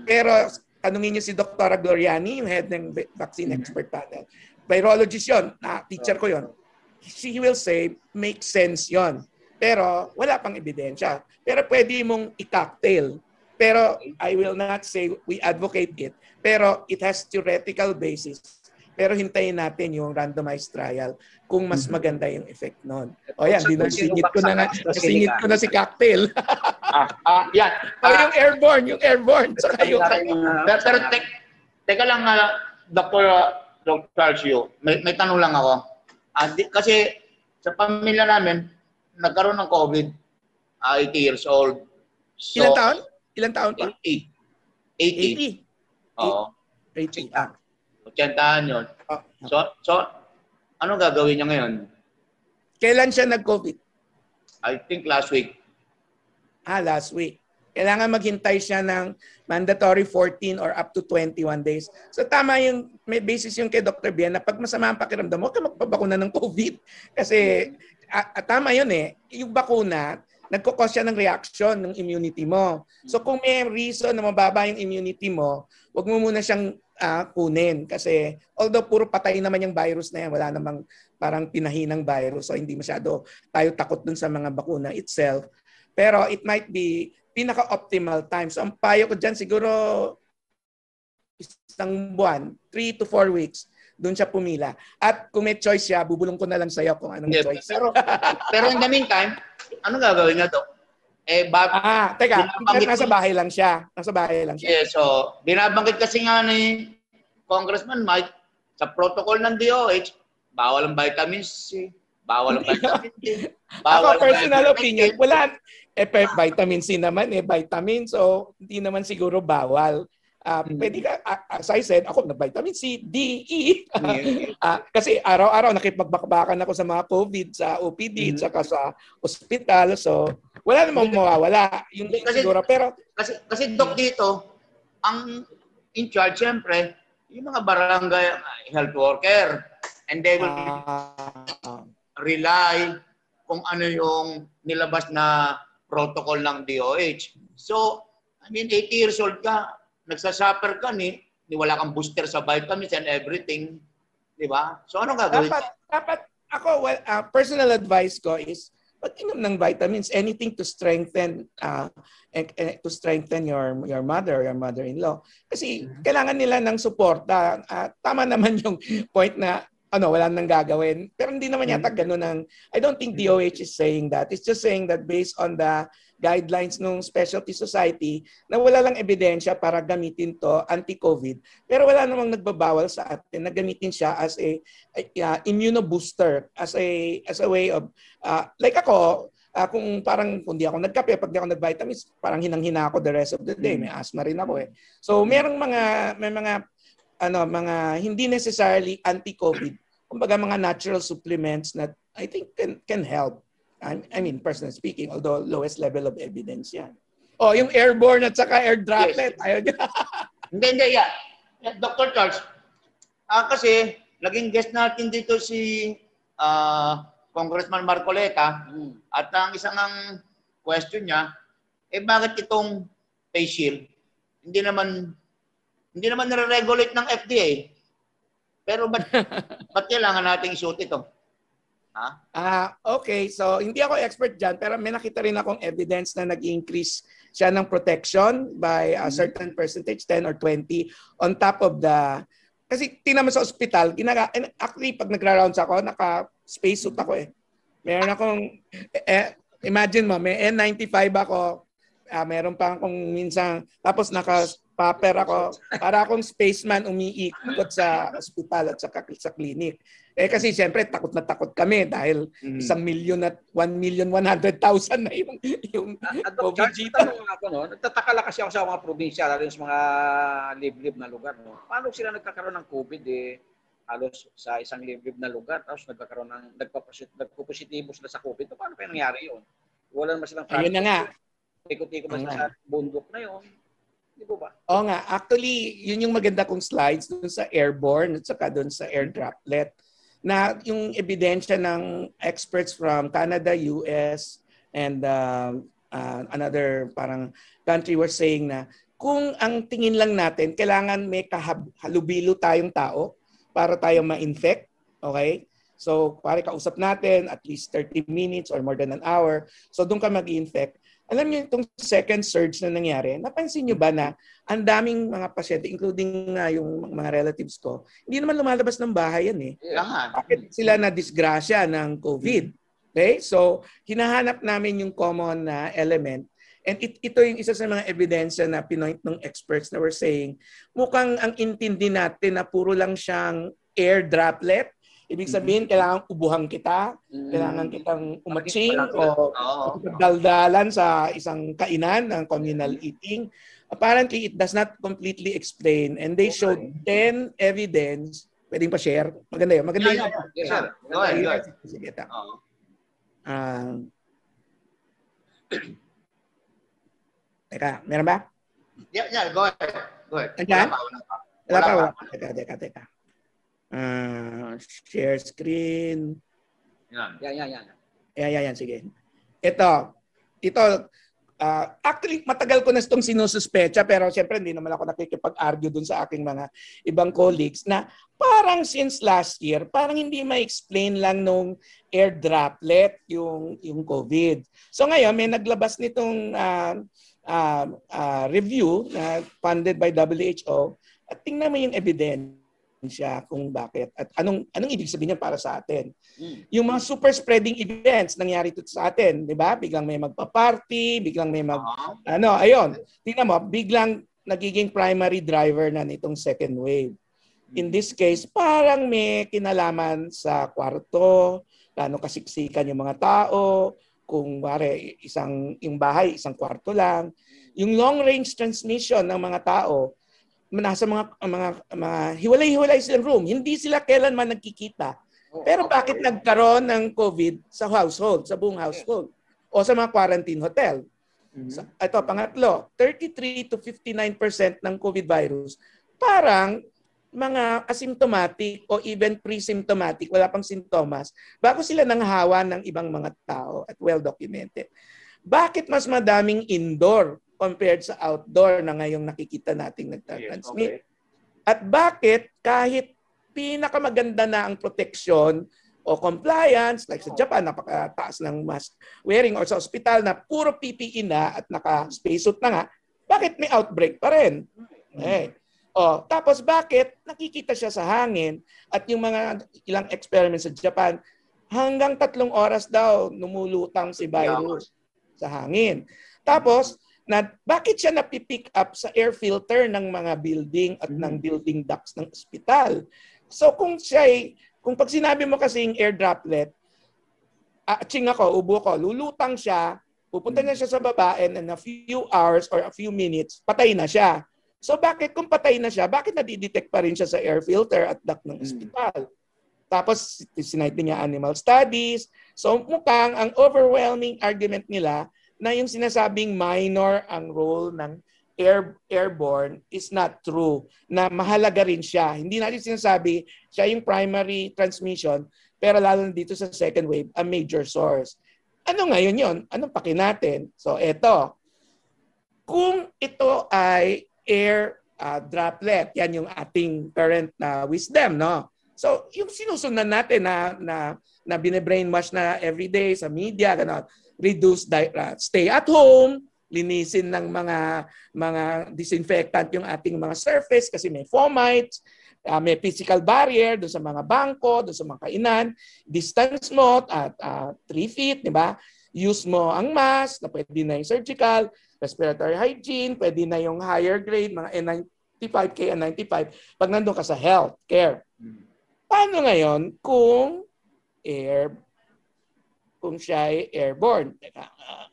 S7: Pero tanungin niyo si Dr. Gloriani, yung head ng vaccine expert panel. Virologist yun, teacher ko yun. She will say, make sense yon. Pero wala pang ebidensya. Pero pwede mong i-cocktail. Pero I will not say we advocate it. Pero it has theoretical basis. Pero hintayin natin yung randomized trial kung mas maganda yung effect nun. O yan, siningit ko na si cocktail.
S3: Yan.
S7: Yung airborne. Saka yung...
S3: Pero teka lang, Dr. Tarcio, may tanong lang ako. Kasi sa pamilya namin, nagkaroon ng COVID, 80 years old. So,
S7: Ilan taon? Ilan taon pa?
S3: 80. Oo.
S7: 80.
S3: 80 yun. So, ano gagawin niya ngayon?
S7: Kailan siya nag-COVID?
S3: I think last week.
S7: Last week. Kailangan maghintay siya ng mandatory 14 or up to 21 days. So tama yung, may basis yung kay Dr. Bien na pag masama ang pakiramdam mo, huwag ka magpabakuna ng COVID. Kasi tama yun eh. Yung bakuna, nagkukos siya ng reaction ng immunity mo. So kung may reason na mababa yung immunity mo, huwag mo muna siyang kunin. Kasi although puro patay naman yung virus na yan, wala namang parang pinahinang virus. So hindi masyado tayo takot dun sa mga bakuna itself. Pero it might be pinaka-optimal time. So ang payo ko dyan siguro isang buwan, 3 to 4 weeks, doon siya pumila. At kung may choice siya, bubulong ko na lang sa'yo kung anong choice.
S3: Pero in the meantime, ano gagawin niya to?
S7: Teka, nasa bahay lang siya.
S3: Yes, so binabanggit kasi nga ni Congressman Mike, sa protocol ng DOH, bawal ang vitamin C, bawal ang vitamin D.
S7: Ako, personal opinion, wala. Vitamin C naman, vitamin. So, hindi naman siguro bawal. Pwede ka, as I said, ako nag-vitamin C, D, E. Kasi araw-araw nakipagbakbakan ako sa mga COVID, sa OPD, saka sa ospital. So, wala namang mawawala. Yung siguro. Pero,
S3: kasi Doc dito, ang in charge, siyempre, yung mga barangay health worker. And they will rely kung ano yung nilabas na protocol ng DOH. So, 80 years old ka, nagsasuffer ka ni wala kang booster sa vitamins and everything. Di ba? So, anong gagawin?
S7: Dapat ako, personal advice ko is, pag-inom ng vitamins, anything to strengthen your mother, your mother-in-law. Kasi kailangan nila ng suporta. Tama naman yung point na wala nang gagawin. Pero hindi naman yata ganun ang, I don't think DOH is saying that. It's just saying that based on the guidelines ng Specialty Society na wala lang ebidensya para gamitin to anti-COVID. Pero wala namang nagbabawal sa atin na gamitin siya as a immunobooster, as a way of, like ako, kung di ako nagkape, pag di ako nag-vitamins, parang hinang-hina ako the rest of the day. May asthma rin ako eh. So may mga hindi necessarily anti-COVID. Kumbaga mga natural supplements that I think can help. I mean, personally speaking, although lowest level of evidence yan. Yung airborne at saka air droplet. Yes. Ayaw niya.
S3: Hindi. Yeah. Dr. Charles, kasi naging guest natin dito si Congressman Marcoleta at ang isang question niya, bakit itong face shield hindi naman nire-regulate ng FDA? Pero ba't kailangan nating isuot ito?
S7: Okay. So, hindi ako expert dyan, pero may nakita rin akong evidence na nag-increase siya ng protection by a certain percentage, 10 or 20, on top of the... Kasi tingnan mo sa ospital, actually, pag nagra-rounds ako, naka-space suit ako eh. Meron akong... imagine mo, may N95 ako, meron pa akong minsan, tapos naka-popper ako, para akong spaceman umiikot sa ospital at sa clinic. Kasi siyempre takot na takot kami dahil 1,100,000 na yung COVID dito.
S4: Nagtataka lang kasi ako sa mga probinsya, lalo sa mga liblib na lugar. No? Paano sila nagkakaroon ng COVID halos sa isang liblib na lugar, tapos nagpo-positibo sila sa COVID. Paano pa nangyari yun? Wala naman silang
S7: ayun na nga.
S4: Ikot-ikot na sa bundok na yun. Di ba?
S7: Oo nga. Actually, yun yung maganda kong slides dun sa airborne at saka dun sa air droplet. Na yung ebidensya ng experts from Canada, US, and another parang country were saying na kung ang tingin lang natin, kailangan may halubilo tayong tao para tayo ma-infect. Okay? So, pare kausap natin at least 30 minutes or more than an hour. So, doon ka mag-infect. Alam niyo itong second surge na nangyari, napansin niyo ba na ang daming mga pasyente, including yung mga relatives ko, hindi naman lumalabas ng bahay yan eh. Bakit sila na disgrasya ng COVID? Okay? So, hinahanap namin yung common element. And ito yung isa sa mga ebidensya na pinoint ng experts na were saying, mukhang ang intindi natin na puro lang siyang air droplet. Ibig sabihin, kailangan ubuhan kita, kailangan kitang umatsing o daldalan sa isang kainan ng communal eating. Apparently, it does not completely explain. And they showed 10 evidence. Pwedeng pa-share? Maganda yun. Maganda yun.
S3: Go ahead.
S7: Sige, teka, meron ba?
S3: Yeah, go ahead.
S7: Wala pa. Teka. Share screen. Yan. Sige. Ito, actually, matagal ko na itong sinususpecha, pero siyempre hindi naman ako nakikipag-argue dun sa aking mga ibang colleagues na parang since last year, parang hindi ma-explain lang nung air droplet yung COVID. So ngayon, may naglabas nitong review na funded by WHO at tingnan mo yung evidence siya kung bakit at anong ibig sabihin niya para sa atin. Yung mga super spreading events nangyari ito sa atin, di ba? Biglang may magpa-party, biglang may ayun. Tingnan mo, biglang nagiging primary driver na nitong second wave. In this case, parang may kinalaman sa kwarto, gaano kasiksikan yung mga tao, kung yung bahay, isang kwarto lang. Yung long range transmission ng mga tao, nasa mga hiwalay-hiwalay silang room. Hindi sila kailanman nagkikita. Pero bakit nagkaroon ng COVID sa household, sa buong household? O sa mga quarantine hotel? Ito, pangatlo, 33 to 59% ng COVID virus, parang mga asymptomatic o even pre-symptomatic, wala pang sintomas, bago sila nanghawa ng ibang mga tao at well-documented. Bakit mas madaming indoor compared sa outdoor na ngayong nakikita nating nagtatransmit? At bakit kahit pinakamaganda na ang protection o compliance, like sa Japan, napakataas ng mask wearing, or sa ospital na puro PPE na at naka-space suit na nga, bakit may outbreak pa rin? Oh, tapos bakit nakikita siya sa hangin at yung mga ilang experiments sa Japan, hanggang 3 oras daw numulutang si virus sa hangin. Tapos, bakit siya napipick up sa air filter ng mga building at ng building ducts ng ospital? So kung pag sinabi mo kasing air droplet, ching ako, ubo ko, lulutang siya, pupunta na siya sa baba and in a few hours or a few minutes, patay na siya. So bakit kung patay na siya, bakit nadidetect pa rin siya sa air filter at duct ng ospital? Tapos sinabi niya animal studies. So mukhang ang overwhelming argument nila na yung sinasabing minor ang role ng airborne is not true. Na mahalaga rin siya. Hindi natin sinasabi siya yung primary transmission, pero lalo dito sa second wave, a major source. Ano ngayon yun? Anong paki natin? So eto, kung ito ay air droplet, yan yung ating current na wisdom, no? So yung sinusundan natin na bine-brainwash na everyday sa media, gano'n, reduce stay at home, linisin ng mga disinfectant yung ating mga surface kasi may fomites, may physical barrier doon sa mga bangko, doon sa mga kainan, distance mo at 3 feet, di ba? Use mo ang mask, na pwede na yung surgical, respiratory hygiene, pwede na yung higher grade, mga N95, KN95, pag nandun ka sa health care. Paano ngayon kung siya ay airborne? Teka,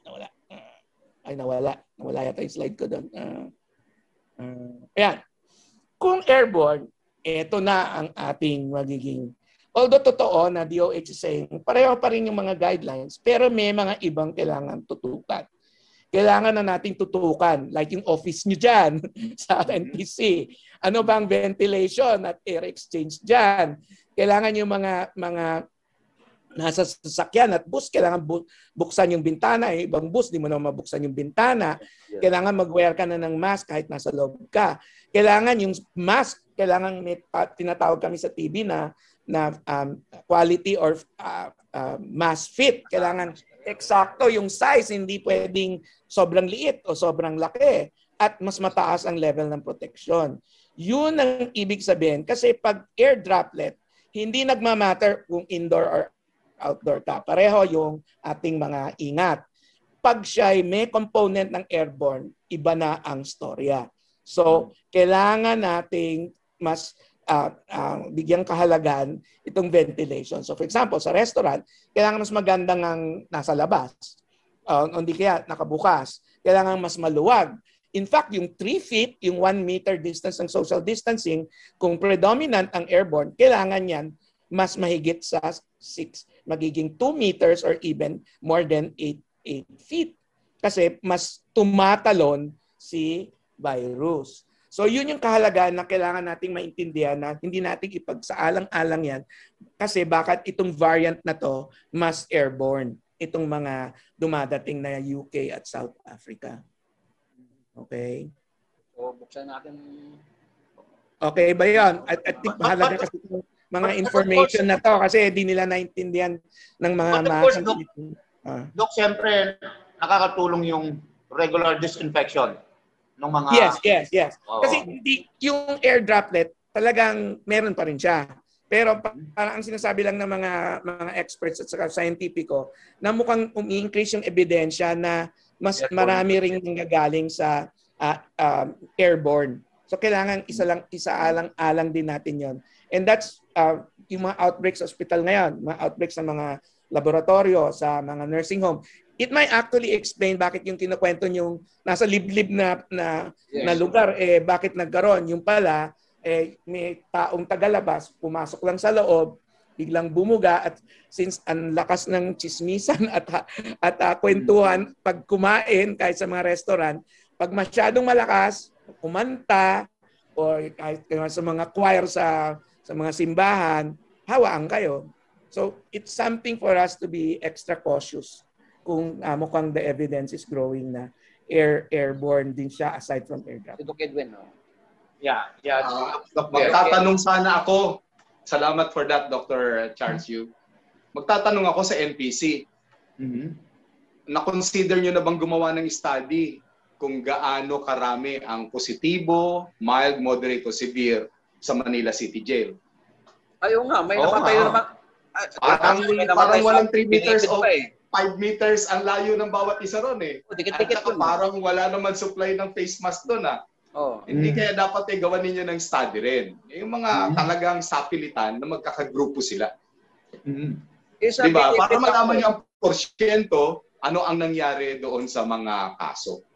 S7: nawala. Nawala yata yung slide ko doon. Ayan. Kung airborne, ito na ang ating magiging. Although totoo na DOH is saying, pareho pa rin yung mga guidelines, pero may mga ibang kailangan tutukan. Kailangan na nating tutukan, like yung office nyo dyan sa NPC. Ano bang ventilation at air exchange dyan? Kailangan yung mga nasa sasakyan at bus, kailangan buksan yung bintana. Ibang bus, di mo naman mabuksan yung bintana. Kailangan mag-wear ka na ng mask kahit nasa loob ka. Kailangan yung mask, kailangan may tinatawag kami sa TV na quality or mask fit. Kailangan eksakto yung size, hindi pwedeng sobrang liit o sobrang laki at mas mataas ang level ng protection. Yun ang ibig sabihin kasi pag air droplet, hindi nagmamatter kung indoor or outdoor ka. Pareho yung ating mga ingat. Pag siya may component ng airborne, iba na ang storya. So, kailangan nating mas bigyang kahalagan itong ventilation. So, for example, sa restaurant, kailangan mas magandang ang nasa labas. Hindi kaya nakabukas. Kailangan mas maluwag. In fact, yung 3 feet, yung 1 meter distance ng social distancing, kung predominant ang airborne, kailangan yan mas mahigit sa 6, magiging 2 meters or even more than 8 feet. Kasi mas tumatalon si virus. So yun yung kahalagaan na kailangan nating maintindihan na hindi nating ipagsaalang-alang yan kasi bakit itong variant na to mas airborne. Itong mga dumadating na UK at South Africa. Okay?
S4: So buksan natin.
S7: Okay ba yun? At mahalaga kasi mga information na to kasi di nila naintindihan ng mga masang.
S3: Dok, siyempre nakakatulong yung regular disinfection ng mga...
S7: Yes. Kasi yung air droplet talagang meron pa rin siya. Pero parang ang sinasabi lang ng mga experts at saka scientifico na mukhang umi-increase yung ebidensya na mas marami ring nanggagaling sa airborne. So kailangan isaalang-alang din natin yon. And that's yung mga outbreaks sa hospital ngayon, mga outbreaks sa mga laboratorio, sa mga nursing home. It might actually explain bakit yung kinukwento yung nasa liblib na lugar, bakit nagkaroon. Yung pala, may taong tagalabas, pumasok lang sa loob, biglang bumuga at since ang lakas ng chismisan at kwentuhan pag kumain kahit sa mga restaurant, pag masyadong malakas, kumanta o kahit sa mga choir sa mga simbahan, hawaan kayo. So it's something for us to be extra cautious kung mukhang the evidence is growing na airborne din siya aside from air droplet.
S4: Dr. Edwin, no?
S3: Yeah.
S6: Magtatanong sana ako. Salamat for that, Dr. Charles Yu. Magtatanong ako sa NPC. Na-consider nyo na bang gumawa ng study kung gaano karami ang positibo, mild, moderate o severe sa Manila City Jail.
S4: Ayaw nga, may
S6: Oo
S4: napatay
S6: nga.
S4: na naman.
S6: Parang walang 3 meters o
S4: eh.
S6: 5 meters ang layo ng bawat isa ron eh.
S4: O,
S6: At
S4: dikit-dikit
S6: saka
S4: yun.
S6: parang wala naman supply ng face mask doon ah.
S4: Oh.
S6: Hindi kaya dapat gawan ninyo ng study rin. Yung mga talagang sapilitan na magkakagrupo sila. Diba? Para malaman nyo ang porsyento, ano ang nangyari doon sa mga kaso.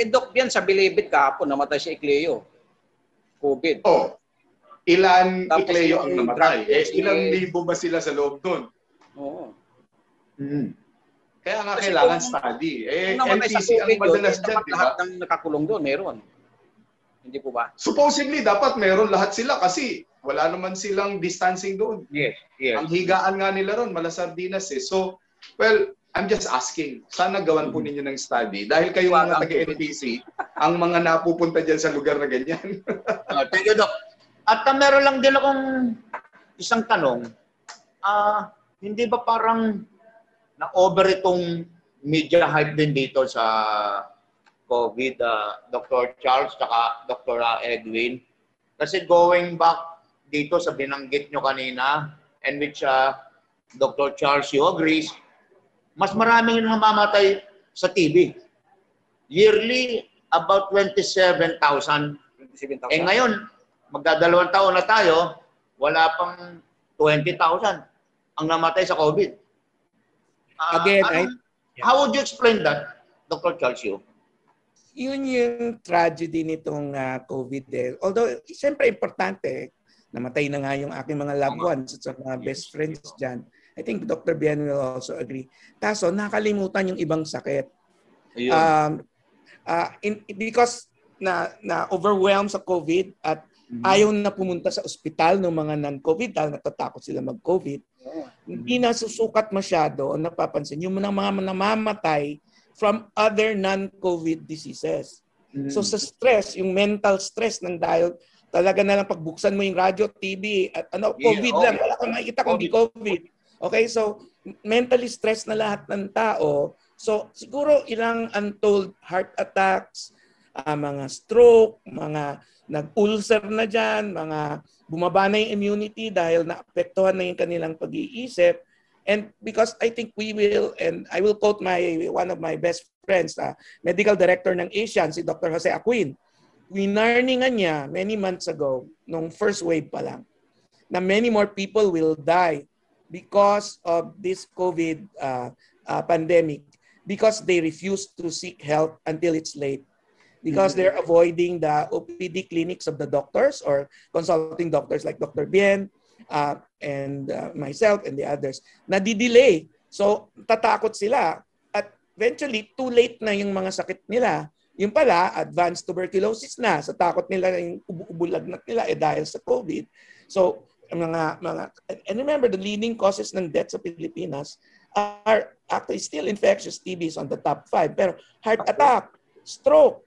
S4: Doc, yan sa Bilibid kahapon, namatay si Ecleo. COVID.
S6: Oh, ilan
S4: Tapos
S6: Ecleo ang
S4: yung
S6: namatay?
S4: drug
S6: Ilang libo ba sila sa loob doon?
S4: Oo.
S6: Kaya nga
S4: Kasi
S6: kailangan
S4: kung-
S6: study.
S4: Kung namatay sa
S6: NPC ang
S4: COVID
S6: madalas
S4: yun,
S6: dyan,
S4: dapat
S6: di ba?
S4: lahat ng nakakulong doon, meron. Hindi po ba?
S6: Supposedly, dapat meron lahat sila kasi wala naman silang distancing doon.
S4: Yes.
S6: Ang higaan nga nila ron, mala sardinas eh. So, well, I'm just asking, sana gawan po ninyo ng study. Dahil kayong mga taga-NPC, ang mga napupunta dyan sa lugar na ganyan.
S3: Thank you, Doc. At meron lang din akong isang tanong. Hindi ba parang na-over itong media hype din dito sa COVID, Dr. Charles at Dr. Edwin? Kasi going back dito sa binanggit nyo kanina, and which Dr. Charles, you agrees, mas maraming namamatay sa TB. Yearly, about 27,000.
S4: 27,000.
S3: Ngayon, magdadalawang taon na tayo, wala pang 20,000 ang namatay sa COVID.
S7: Again,
S3: How would you explain that, Dr. Charles Yu?
S7: yun yung tragedy nitong COVID. Although, siyempre importante, namatay na nga yung aking mga loved ones at mga best friends dyan. I think Dr. Bien will also agree. Kaso, nakalimutan yung ibang sakit. Because na overwhelmed sa COVID at ayaw na pumunta sa ospital ng mga non-COVID dahil natatakot sila mag-COVID. Hindi na susukat masyado o napapansin yung mga namamatay from other non-COVID diseases. So sa stress, yung mental stress ng dahil talaga na lang pagbuksan mo yung radyo, TV, at COVID lang. Wala kang makikita kung di COVID. Okay, so mentally stressed na lahat ng tao. So siguro ilang untold heart attacks, mga stroke, mga nag-ulcer na dyan, mga bumaba na yung immunity dahil naapektuhan na yung kanilang pag-iisip. And because I think we will, and I will quote one of my best friends, medical director ng Asian, si Dr. Jose Aquin. Winarningan niya many months ago, nung first wave pa lang, na many more people will die because of this COVID pandemic, because they refuse to seek help until it's late. Because they're avoiding the OPD clinics of the doctors or consulting doctors like Dr. Bien and myself and the others. Nadidelay. So, tatakot sila. At eventually, too late na yung mga sakit nila. Yung pala, advanced tuberculosis na. Sa takot nila, yung ubulagnat nila dahil sa COVID. So, and remember, the leading causes ng death sa Pilipinas are actually still infectious. TB is on the top 5. Pero heart attack, stroke,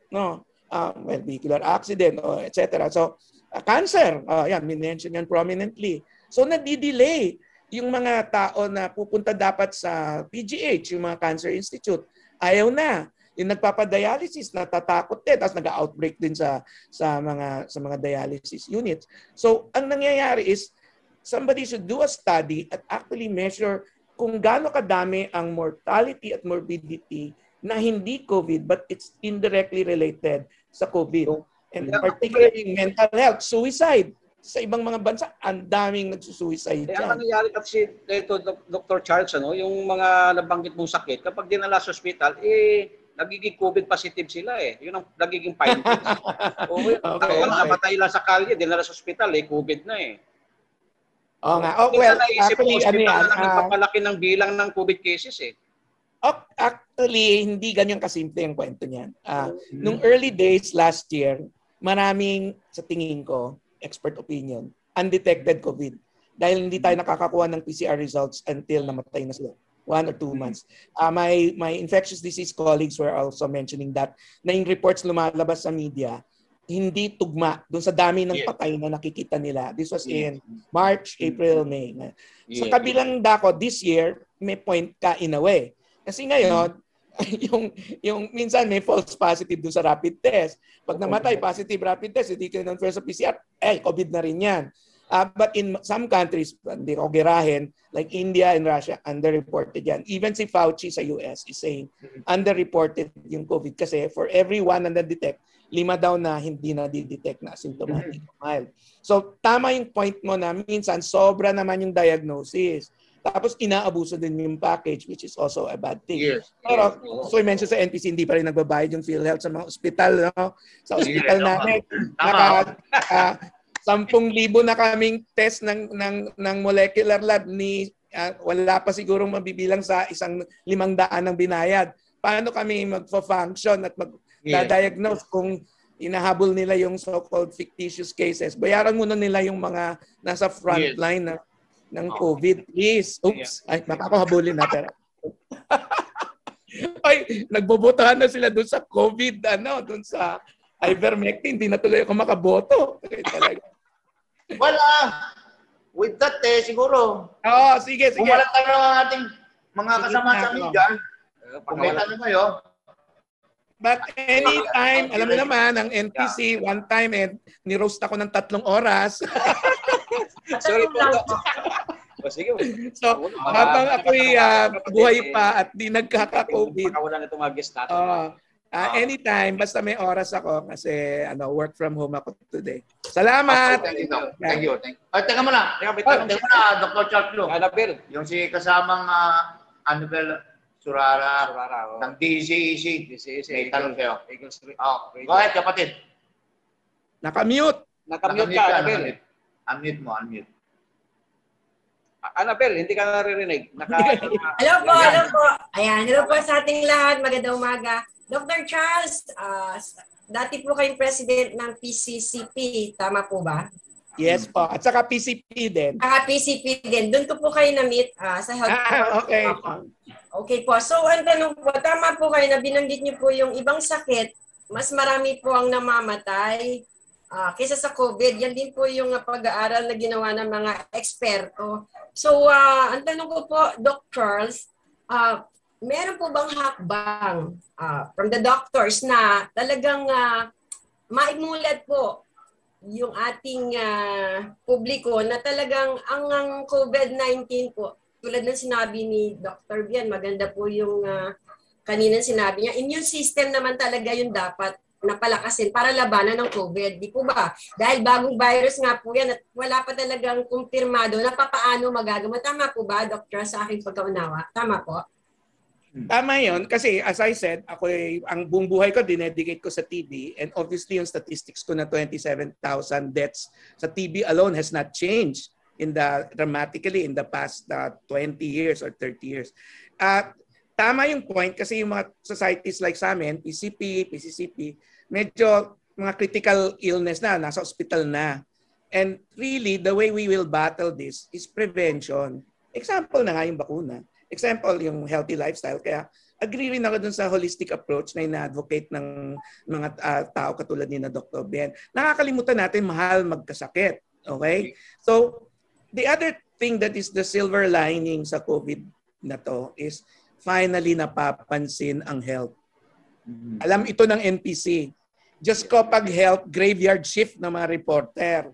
S7: vehicular accident, etc. So, cancer, yan, minention yan prominently. So, nadidelay yung mga tao na pupunta dapat sa PGH, yung mga Cancer Institute. Ayaw na. Yung nagpapadialysis, natatakot din, tapos nag-outbreak din sa mga dialysis units. So, ang nangyayari is, somebody should do a study at actually measure kung gaano kadami ang mortality at morbidity na hindi COVID but it's indirectly related sa COVID. And particularly mental health, suicide. Sa ibang mga bansa, ang daming nagsusuicide dyan.
S4: Ang nangyayari kasi dito, Dr. Charles, yung mga nabanggit mong sakit, kapag dinala sa hospital, nagiging COVID positive sila eh. Yun ang nagiging findings. Namatay lang sa kalye, dinala sa hospital, COVID na eh.
S7: Oo nga. Actually,
S4: nagpapalaki ng bilang ng COVID cases eh.
S7: Actually, hindi ganyan kasimple ang kwento niyan. Nung early days last year, maraming, sa tingin ko, expert opinion, undetected COVID. Dahil hindi tayo nakakakuha ng PCR results until namatay na sila. 1 or 2 months. My infectious disease colleagues were also mentioning that na yung reports lumalabas sa media, hindi tugma doon sa dami ng patay na nakikita nila. This was in March, April, May. Sa kabilang dako, this year, may point ka in a way. Kasi ngayon, yung minsan may false positive doon sa rapid test. Pag namatay, positive rapid test, hindi kinonfirm sa PCR, COVID na rin yan. But in some countries, hindi ko girahin, like India and Russia, underreported yan. Even si Fauci sa US is saying underreported yung COVID kasi for every one na na-detect, 5 daw na hindi na di-detect na asymptomatic mild. So tama yung point mo na minsan sobra naman yung diagnosis. Tapos inaabuso din yung package, which is also a bad thing.
S3: Yes.
S7: Pero so I mentioned sa NPC, hindi pa rin nagbabayad yung PhilHealth sa mga ospital. No? Sa ospital namin, 10,000 na kaming test ng molecular lab ni wala pa sigurong mabibilang sa 500 ng binayad. Paano kami magfa-function at mag-diagnose kung inahabol nila yung so-called fictitious cases? Bayaran muna nila yung mga nasa front line ng COVID. Please. Oops. Ay, baka ako habulin na. Pero. Ay, nagbobotohan na sila doon sa COVID, doon sa ivermectin. Hindi na tuloy ako makaboto. Talaga.
S3: Well, with that, siguro.
S7: Oo, sige.
S3: Kung wala tayo ang ating mga kasama sa media, kung may tanong kayo.
S7: But anytime, alam mo naman, ang NPC, one time, ni-roast ako ng 3 oras.
S4: Sorry po. Sige.
S7: So, habang ako'y buhay pa at di nagkaka-COVID.
S4: Wala na itong mga guest natin.
S7: Anytime, basta may oras ako kasi work from home ako today. Salamat!
S3: Thank you. Ay, teka muna. Dr. Charles Lu.
S4: Annabel.
S3: Yung si kasamang Annabel Surara ng DCEC. May tanong kayo. Go ahead, kapatid.
S7: Nakamute.
S4: Nakamute ka, Annabel.
S3: Unmute mo.
S4: Annabel, hindi ka naririnig.
S8: Hello po. Ayan, hello po sa ating lahat. Magandang umaga. Dr. Charles, dati po kayong president ng PCCP, tama po ba?
S7: Yes po. At saka PCP din.
S8: PCP din. Doon ko po kayo na-meet sa health.
S7: Okay.
S8: Okay po. So, ang tanong po, tama po kayo na binanggit niyo po yung ibang sakit, mas marami po ang namamatay kaysa sa COVID. Yan din po yung pag-aaral na ginawa ng mga eksperto. So, ang tanong ko po, Doc Charles, meron po bang hakbang from the doctors na talagang maimulat po yung ating publiko na talagang ang COVID-19 po, tulad ng sinabi ni Dr. Bian, maganda po yung kaninang sinabi niya, immune system naman talaga yung dapat napalakasin para labanan ng COVID. Di po ba? Dahil bagong virus nga po yan at wala pa talagang kumpirmado na paano magagamot. Tama po ba, Dr. sa aking pagkaunawa? Tama po?
S7: Tama yun. Kasi as I said, ang buong buhay ko, dinedicate ko sa TB. And obviously, yung statistics ko na 27,000 deaths sa TB alone has not changed dramatically in the past 20 years or 30 years. Tama yung point kasi yung mga societies like sa amin, PCP, PCCP, medyo mga critical illness na, nasa hospital na. And really, the way we will battle this is prevention. Example na nga yung bakuna. Example, yung healthy lifestyle. Kaya agree rin ako dun sa holistic approach na ina-advocate ng mga tao katulad ni na Dr. Ben. Nakakalimutan natin mahal magkasakit. Okay? So, the other thing that is the silver lining sa COVID na to is finally napapansin ang health. Alam ito ng NPC. Just ko pag health, graveyard shift ng mga reporter.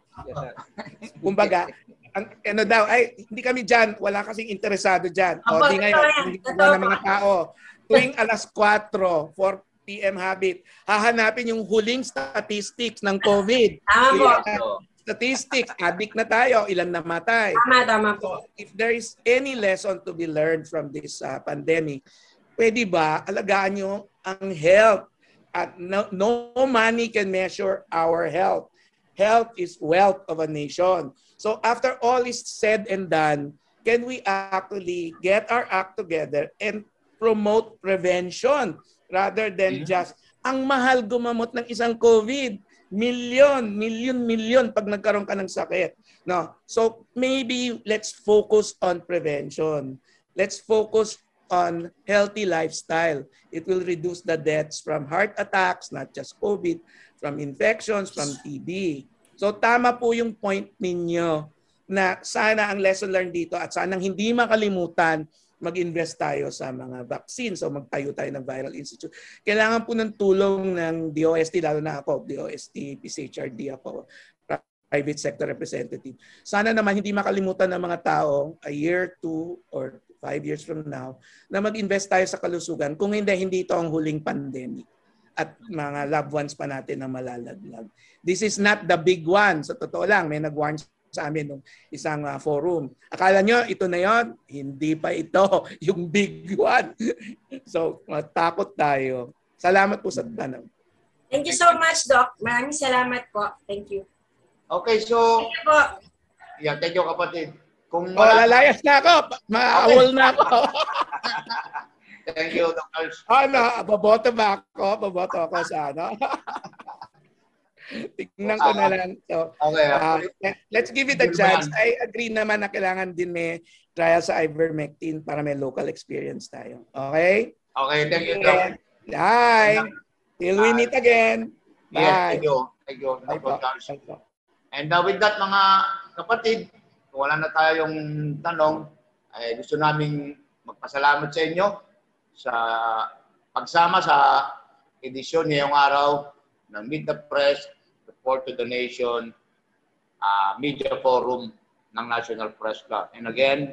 S7: Kumbaga, hindi kami dyan, wala kasing interesado dyan. O di ngayon, hindi ng mga tao. Tuwing alas 4 PM habit, hahanapin yung huling statistics ng COVID. Statistics, addict na tayo, ilan namatay.
S8: Tama po.
S7: If there is any lesson to be learned from this pandemic, pwede ba alagaan nyo ang health? At no money can measure our health. Health is wealth of a nation. So after all is said and done, can we actually get our act together and promote prevention rather than just ang mahal gumamot ng isang COVID? Milyon pag nagkaroon ka ng sakit. No. So maybe let's focus on prevention. Let's focus on healthy lifestyle. It will reduce the deaths from heart attacks, not just COVID, from infections, from TB. So tama po yung point ninyo na sana ang lesson learned dito at sanang hindi makalimutan mag-invest tayo sa mga vaccines o magtayo tayo ng viral institute. Kailangan po ng tulong ng DOST, lalo na ako, DOST, PCHRD ako, private sector representative. Sana naman hindi makalimutan ng mga tao a year, 2 or 5 years from now na mag-invest tayo sa kalusugan. Kung hindi ito ang huling pandemic at mga loved ones pa natin na malalaglag. This is not the big one. Sa totoo lang, may nag-warn sa amin ng isang forum. Akala nyo, ito na yon? Hindi pa ito yung big one. So, matakot tayo. Salamat po sa tanong.
S8: Thank you so much, Doc. Maraming salamat po. Thank you.
S3: Okay, so...
S8: Thank you po.
S3: Yeah, thank you, kapatid. Kung
S7: lalayas na ako. Ma-awol na ako.
S3: Thank you, Dr.
S7: Baboto ba ako? Baboto ako sa ano? Tingnan ko na lang. So, let's give it a chance. I agree naman na kailangan din may trial sa ivermectin para may local experience tayo. Okay?
S3: Okay, thank you, Doc.
S7: Bye. Till we meet again. Bye.
S3: Yes, thank you. Thank you, Dr. And with that, mga kapatid, kung wala na tayong tanong, ay gusto naming magpasalamat sa inyo sa pagsama sa edisyon ngayong araw ng Meet the Press, Report to the Nation, Media Forum ng National Press Club. And again,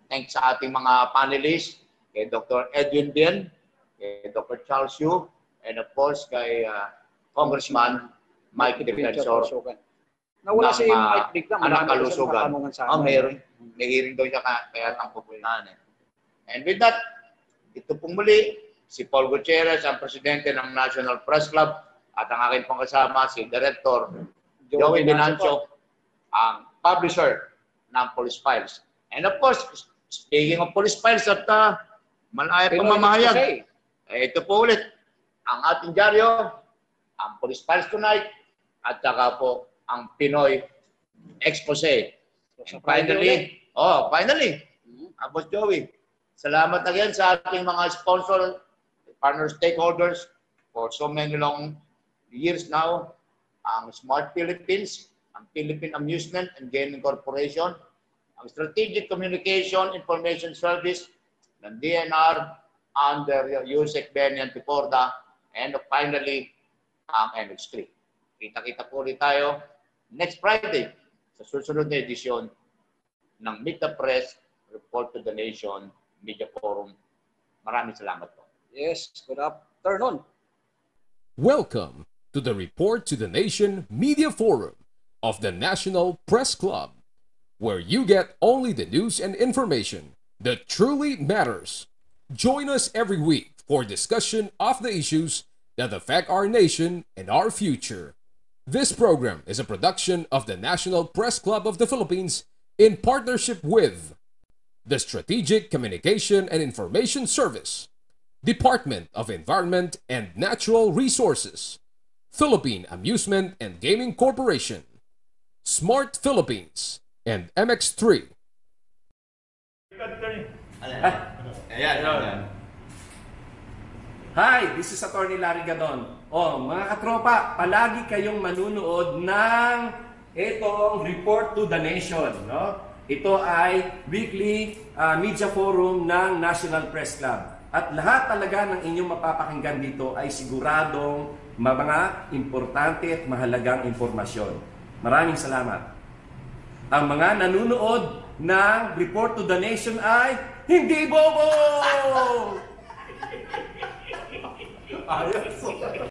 S3: thanks sa ating mga panelists, kay Dr. Edwin Bien, kay Dr. Charles Yu, and of course kay Congressman Mike Defensor.
S4: Nawala si Mike biglang.
S3: Anak kalusugan. May hearing daw niya kaya tampupunan. And with that, ito pong muli, si Paul Gutierrez, ang presidente ng National Press Club, at ang aking pong kasama, si Director Joey Binancio, ang publisher ng Police Files. And of course, speaking of Police Files at malaya pamamahayag, ito po ulit, ang ating dyaryo, ang Police Files Tonight, at saka po ang Pinoy Expose. And finally, Boss Joey, salamat again sa ating mga sponsor, partner stakeholders for so many long years now, ang Smart Philippines, ang Philippine Amusement and Gaming Corporation, ang Strategic Communication Information Service ng DNR under Yusek Benny Antiporda, and finally, ang MX3. Kita-kita po ulit tayo next Friday sa susunod na edisyon ng Meet the Press, Report to the Nation, Media Forum. Maraming salamat po.
S4: Yes, good afternoon.
S1: Welcome to the Report to the Nation Media Forum of the National Press Club, where you get only the news and information that truly matters. Join us every week for discussion of the issues that affect our nation and our future. This program is a production of the National Press Club of the Philippines in partnership with the Strategic Communication and Information Service, Department of Environment and Natural Resources, Philippine Amusement and Gaming Corporation, Smart Philippines, and MX3.
S2: Hi, this is Attorney Larry Gadon. Mga katropa, palagi kayong manunood ng itong Report to the Nation. No? Ito ay weekly media forum ng National Press Club. At lahat talaga ng inyong mapapakinggan dito ay siguradong mga importante at mahalagang impormasyon. Maraming salamat. Ang mga nanunood ng Report to the Nation ay hindi bobo! Ayos.